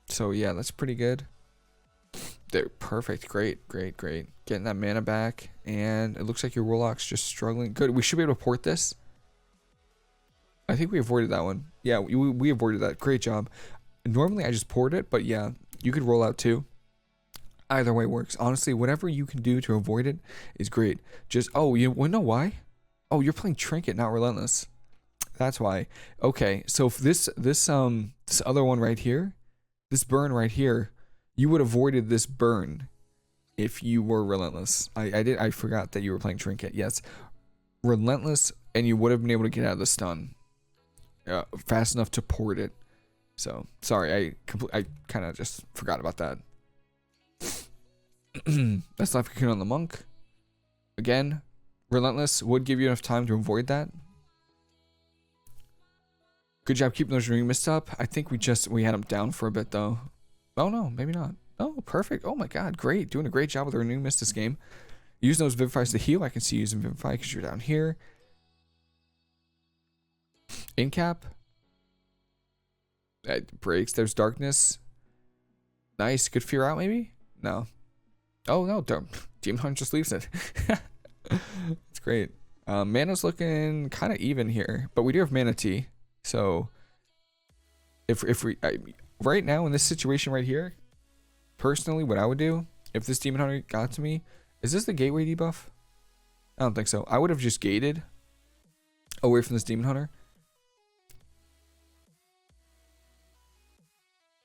So yeah, that's pretty good. They're perfect. Great. Getting that mana back, and it looks like your Warlock's just struggling. Good. We should be able to port this. I think we avoided that one. Yeah, we avoided that. Great job. Normally I just port it, but yeah, you could roll out too. Either way works. Honestly, whatever you can do to avoid it is great. Just, oh, you know why? Oh, you're playing Trinket, not Relentless. That's why. Okay, so if this other one right here, this burn right here, you would have avoided this burn if you were Relentless. I forgot that you were playing Trinket. Yes, Relentless, and you would have been able to get out of the stun fast enough to port it. So sorry, I kind of just forgot about that. That's Life Cocoon on the monk. Again, Relentless would give you enough time to avoid that. Good job keeping those ring mist up. I think we had them down for a bit though. Oh no, maybe not. Oh, perfect. Oh my god, great. Doing a great job with the renewing mist this game. Using those Vivifies to heal. I can see you using Vivify because you're down here. In cap. That breaks. There's darkness. Nice. Good fear out maybe? No. Oh no, Demon Hunter just leaves it. It's great. Mana's looking kind of even here, but we do have Mana Tea. So if we right now in this situation right here, personally, what I would do if this Demon Hunter got to me, is this the gateway debuff? I don't think so. I would have just gated away from this Demon Hunter.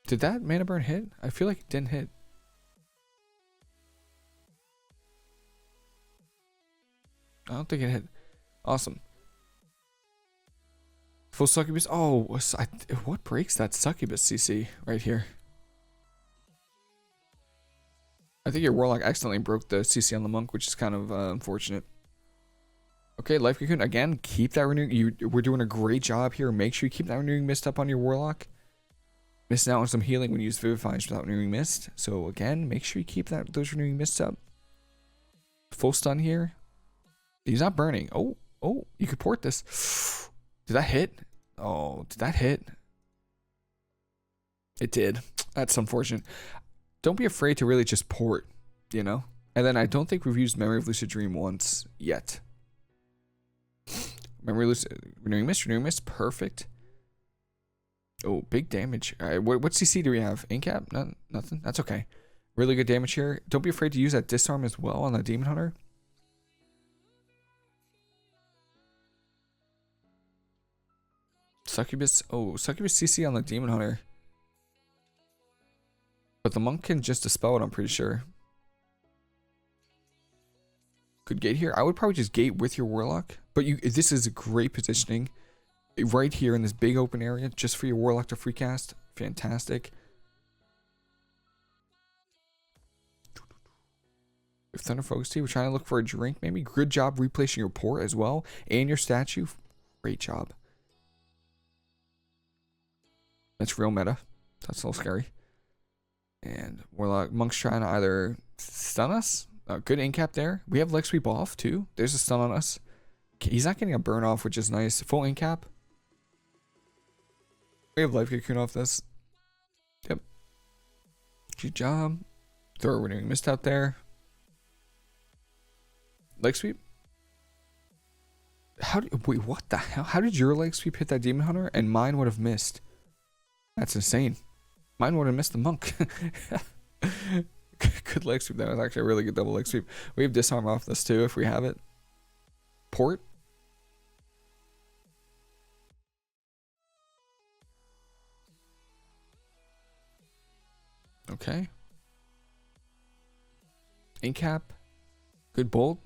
Did that mana burn hit? I feel like it didn't hit. I don't think it hit. Awesome. Full Succubus. Oh, what breaks that Succubus CC right here? I think your Warlock accidentally broke the CC on the Monk, which is kind of unfortunate. Okay, Life Cocoon, again, keep that renewing. We're doing a great job here. Make sure you keep that renewing mist up on your Warlock. Missing out on some healing when you use Vivifies without renewing mist. So again, make sure you keep those renewing mists up. Full stun here. He's not burning. Oh, you could port this. Did that hit? Oh, did that hit? It did. That's unfortunate. Don't be afraid to really just port, you know? And then I don't think we've used Memory of Lucid Dream once yet. Renewing Mist, perfect. Oh, big damage. All right, what CC do we have? Incap? Nothing. That's okay. Really good damage here. Don't be afraid to use that disarm as well on the Demon Hunter. Succubus. Oh, Succubus CC on the Demon Hunter. But the Monk can just dispel it, I'm pretty sure. Could gate here. I would probably just gate with your Warlock. But this is a great positioning. Right here in this big open area, just for your Warlock to free cast. Fantastic. With Thunder Focus Tea, we're trying to look for a drink, maybe. Good job replacing your port as well. And your statue. Great job. That's real meta. That's a little scary. And Warlock, Monk's trying to either stun us. Good incap there. We have leg sweep off too. There's a stun on us. He's not getting a burn off, which is nice. Full incap. We have life cocoon off this. Yep. Good job. Throw a renewing mist out there. Leg sweep. Wait, what the hell? How did your leg sweep hit that Demon Hunter and mine would have missed? That's insane. Mine would have missed the Monk. Good leg sweep. That was actually a really good double leg sweep. We have disarm off this too if we have it. Port. Okay. Incap. Good bolt.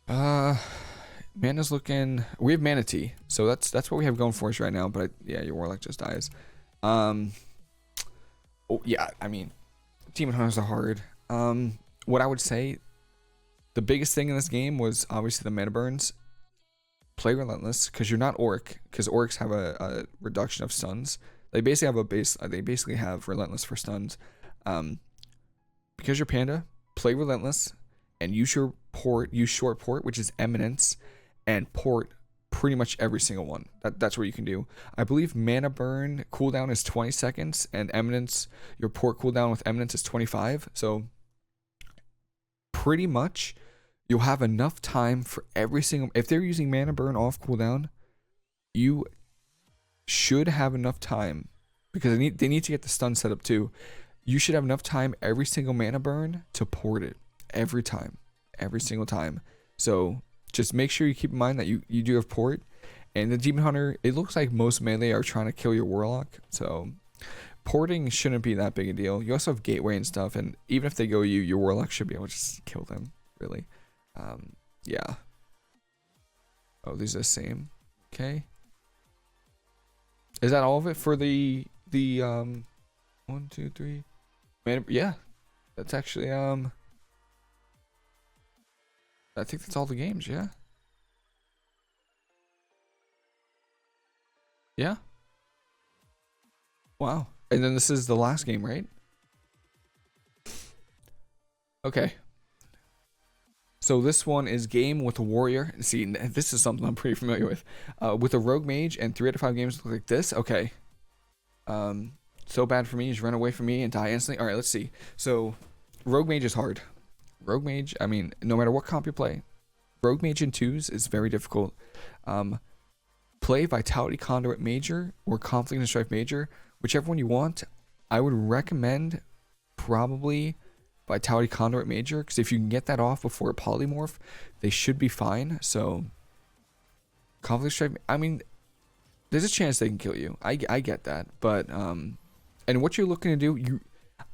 Mana's looking. We have Manatee, so that's what we have going for us right now. But yeah, your Warlock just dies. Oh yeah, I mean, Demon Hunters are hard. What I would say, the biggest thing in this game was obviously the mana burns. Play Relentless, because you're not Orc, because Orcs have a reduction of stuns. They basically have a base. They basically have Relentless for stuns. Because you're Panda, play Relentless, and use your port. Use short port, which is Eminence, and port pretty much every single one. That's what you can do. I believe mana burn cooldown is 20 seconds, and Eminence, your port cooldown with Eminence is 25. So pretty much you'll have enough time for every single. If they're using mana burn off cooldown, you should have enough time, because they need to get the stun set up too. You should have enough time every single mana burn to port it every time, every single time. So just make sure you keep in mind that you do have port. And the Demon Hunter, it looks like most melee are trying to kill your Warlock, so porting shouldn't be that big a deal. You also have Gateway and stuff, and even if they go you, your Warlock should be able to just kill them, really. Yeah. Oh, these are the same. Okay. Is that all of it for the 1, 2, 3? Man, yeah. That's actually I think that's all the games, yeah. Yeah. Wow. And then this is the last game, right? Okay. So this one is game with a warrior. See, this is something I'm pretty familiar with. With a rogue mage and 3 out of 5 games look like this. Okay. So bad for me. Just run away from me and die instantly. All right, let's see. So rogue mage is hard. Rogue mage, I mean, no matter what comp you play, rogue mage in 2s is very difficult. Play Vitality Conduit Major or Conflict and Strife Major, whichever one you want. I would recommend probably Vitality Conduit Major, because if you can get that off before a polymorph, they should be fine. So Conflict Strife, I mean, there's a chance they can kill you. I get that, but and what you're looking to do,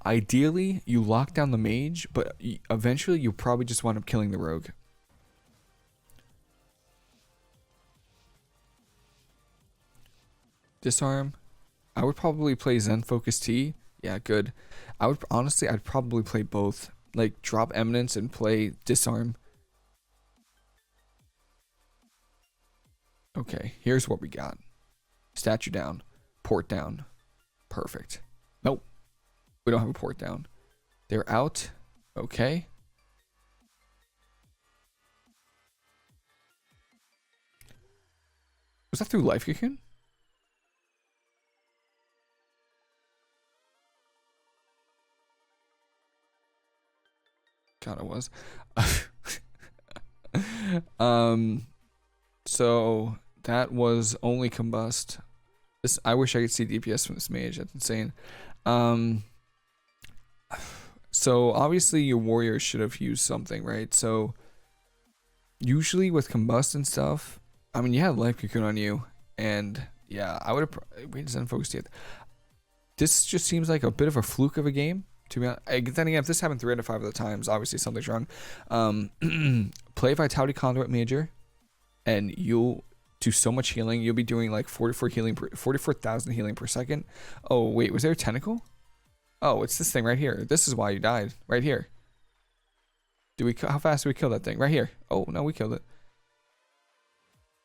ideally you lock down the mage, but eventually you'll probably just wind up killing the rogue. Disarm. I would probably play Zen Focus Tea. Yeah, good. I would honestly, I'd probably play both. Like drop Eminence and play Disarm. Okay, here's what we got. Statue down. Port down. Perfect. Nope. We don't have a port down. They're out. Okay. Was that through Life Cocoon? God, it was. So that was only combust. This, I wish I could see DPS from this mage. That's insane. So obviously your warrior should have used something, right? So usually with combust and stuff, I mean, you had Life Cocoon on you, and yeah, I would have. Wait, doesn't focus yet. This just seems like a bit of a fluke of a game. To be honest, then again, if this happened 3 out of 5 of the times, obviously something's wrong. Play Vitality Conduit Major, and you'll do so much healing. You'll be doing like 44,000 healing per second. Oh wait, was there a tentacle? Oh, it's this thing right here. This is why you died. Right here. How fast do we kill that thing? Right here. Oh no, we killed it.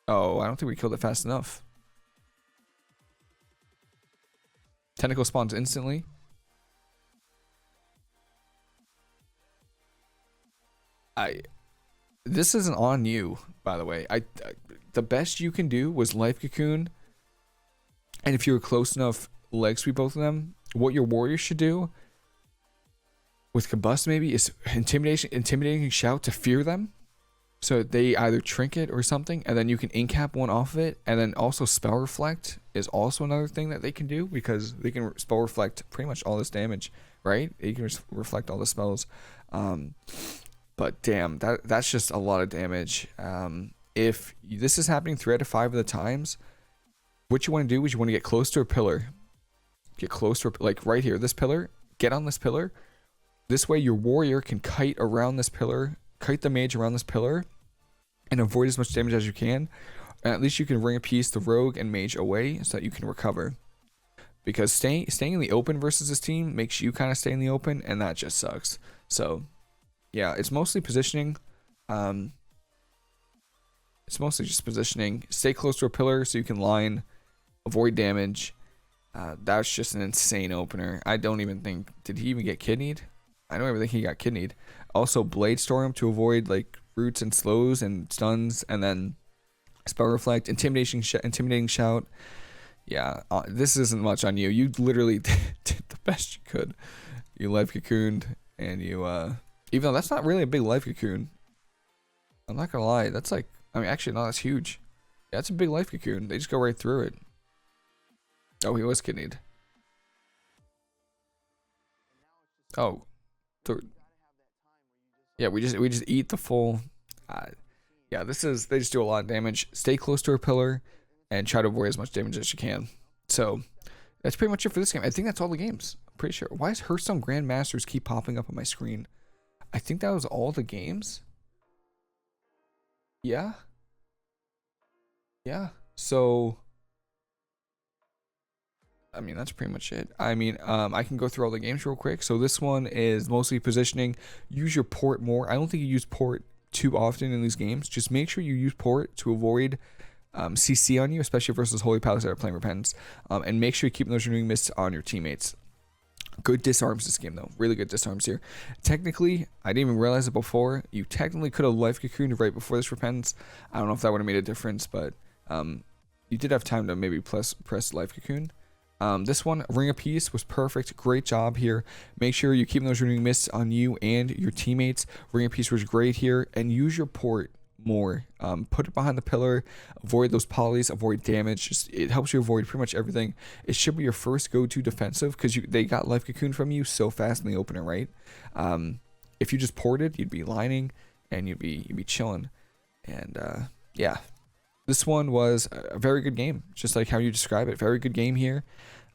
Oh, I don't think we killed it fast enough. Tentacle spawns instantly. This isn't on you, by the way. The best you can do was Life Cocoon, and if you were close enough, leg sweep both of them. What your warrior should do with combust maybe is intimidating shout to fear them, so they either trinket or something, and then you can incap one off of it. And then also spell reflect is also another thing that they can do, because they can spell reflect pretty much all this damage, right? You can reflect all the spells. But damn, that's just a lot of damage. If this is happening 3 out of 5 of the times, what you want to do is you want to get close to a pillar. Get close to like right here, this pillar. Get on this pillar. This way your warrior can kite around this pillar, kite the mage around this pillar, and avoid as much damage as you can. And at least you can ring a piece the rogue and mage away so that you can recover. Because staying in the open versus this team makes you kind of stay in the open, and that just sucks. So yeah, it's mostly positioning. It's mostly just positioning. Stay close to a pillar so you can line, avoid damage. That's just an insane opener. I don't even think, did he even get kidneyed? I don't even think he got kidneyed. Also, Blade Storm to avoid like roots and slows and stuns, and then Spell Reflect, intimidating shout. Yeah, this isn't much on you. You literally did the best you could. You Life Cocooned, and you even though that's not really a big Life Cocoon, I'm not gonna lie, that's like, I mean, actually no, that's huge. Yeah, that's a big Life Cocoon. They just go right through it. Oh, he was kidneyed. Oh, yeah, we just eat the full. Yeah, they just do a lot of damage. Stay close to a pillar, and try to avoid as much damage as you can. So that's pretty much it for this game. I think that's all the games. I'm pretty sure. Why does Hearthstone Grandmasters keep popping up on my screen? I think that was all the games. Yeah. Yeah. So I mean, that's pretty much it. I mean, I can go through all the games real quick. So this one is mostly positioning. Use your port more. I don't think you use port too often in these games. Just make sure you use port to avoid CC on you, especially versus Holy Palace that are playing Repentance. And make sure you keep those renewing mists on your teammates. Good disarms this game though. Really good disarms here. Technically, I didn't even realize it before. You technically could have Life Cocooned right before this Repentance. I don't know if that would have made a difference, but you did have time to maybe press Life Cocoon. This one, Ring of Peace, was perfect. Great job here. Make sure you keep those renewing mists on you and your teammates. Ring of Peace was great here. And use your port more. Put it behind the pillar. Avoid those polys. Avoid damage. It helps you avoid pretty much everything. It should be your first go-to defensive, because they got Life Cocoon from you so fast in the opener, right? If you just ported, you'd be lining and you'd be chilling. And yeah. This one was a very good game, just like how you describe it. Very good game here.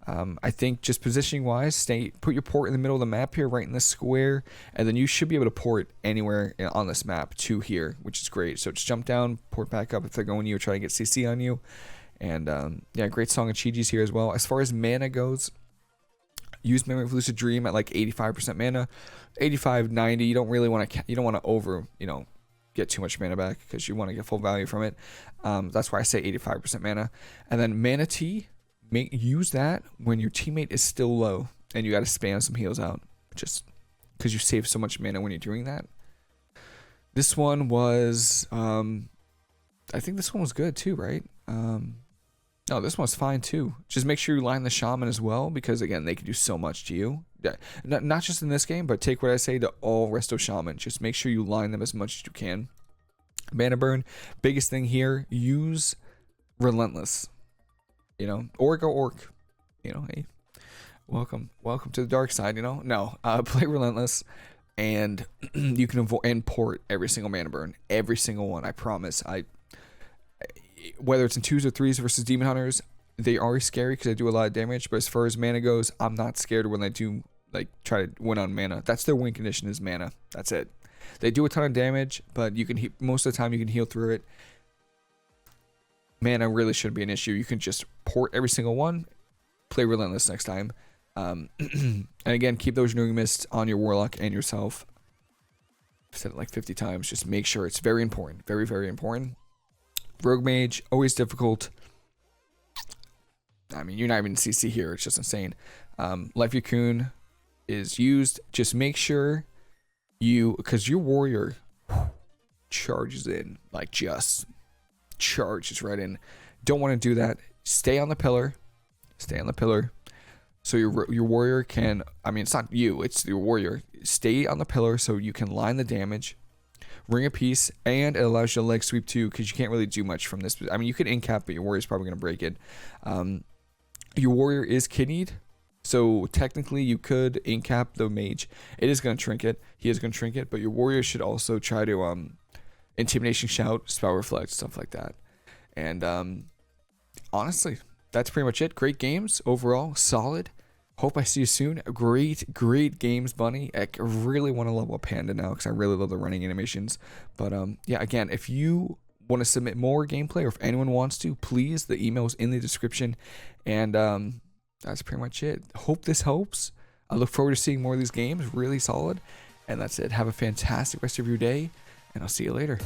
I think just positioning wise, put your port in the middle of the map here, right in this square, and then you should be able to port anywhere on this map to here, which is great. So just jump down, port back up if they're going to you, or try to get CC on you. And yeah, great Song of Chi-Chi's here as well. As far as mana goes, use Memory of Lucid Dream at like 85% mana, 85, 90. You don't really want to over, get too much mana back because you want to get full value from it. That's why I say 85% mana. And then Mana Tea, use that when your teammate is still low and you got to spam some heals out, just because you save so much mana when you're doing that. This one was, I think this one was good too, right? No, this one's fine too. Just make sure you line the shaman as well, because again, they can do so much to you. Yeah, not just in this game, but take what I say to all resto shaman. Just make sure you line them as much as you can. Mana burn, biggest thing here, use Relentless. Or go Orc. Hey, welcome to the dark side, No, play Relentless, and you can avoid and port every single mana burn. Every single one, I promise. Whether it's in 2s or 3s versus Demon Hunters, they are scary because they do a lot of damage, but as far as mana goes, I'm not scared when they do try to win on mana. That's their win condition, is mana. That's it. They do a ton of damage, but you can most of the time you can heal through it. Mana really shouldn't be an issue. You can just port every single one, play Relentless next time. And again, keep those renewing mists on your Warlock and yourself. I've said it like 50 times. Just make sure. It's very important. Very, very important. Rogue Mage, always difficult. I mean, you're not even CC here. It's just insane. Life Cocoon is used. Just make sure because your warrior charges in, just charges right in. Don't want to do that. Stay on the pillar. Stay on the pillar. So your warrior can, it's not you, it's your warrior. Stay on the pillar so you can line the damage. Ring of Peace, and it allows you to leg sweep too, because you can't really do much from this. You could incap, but your warrior's probably going to break it. Your warrior is kidneyed, so technically you could incap the mage. It is going to trinket. He is going to trinket, but your warrior should also try to Intimidation Shout, Spell Reflect, stuff like that. And honestly, that's pretty much it. Great games overall, solid. Hope I see you soon. Great games, Bunny. I really want to level up Panda now because I really love the running animations. But yeah, again, if you want to submit more gameplay, or if anyone wants to, please, the email's in the description. And that's pretty much it. Hope this helps. I look forward to seeing more of these games. Really solid. And that's it. Have a fantastic rest of your day, and I'll see you later.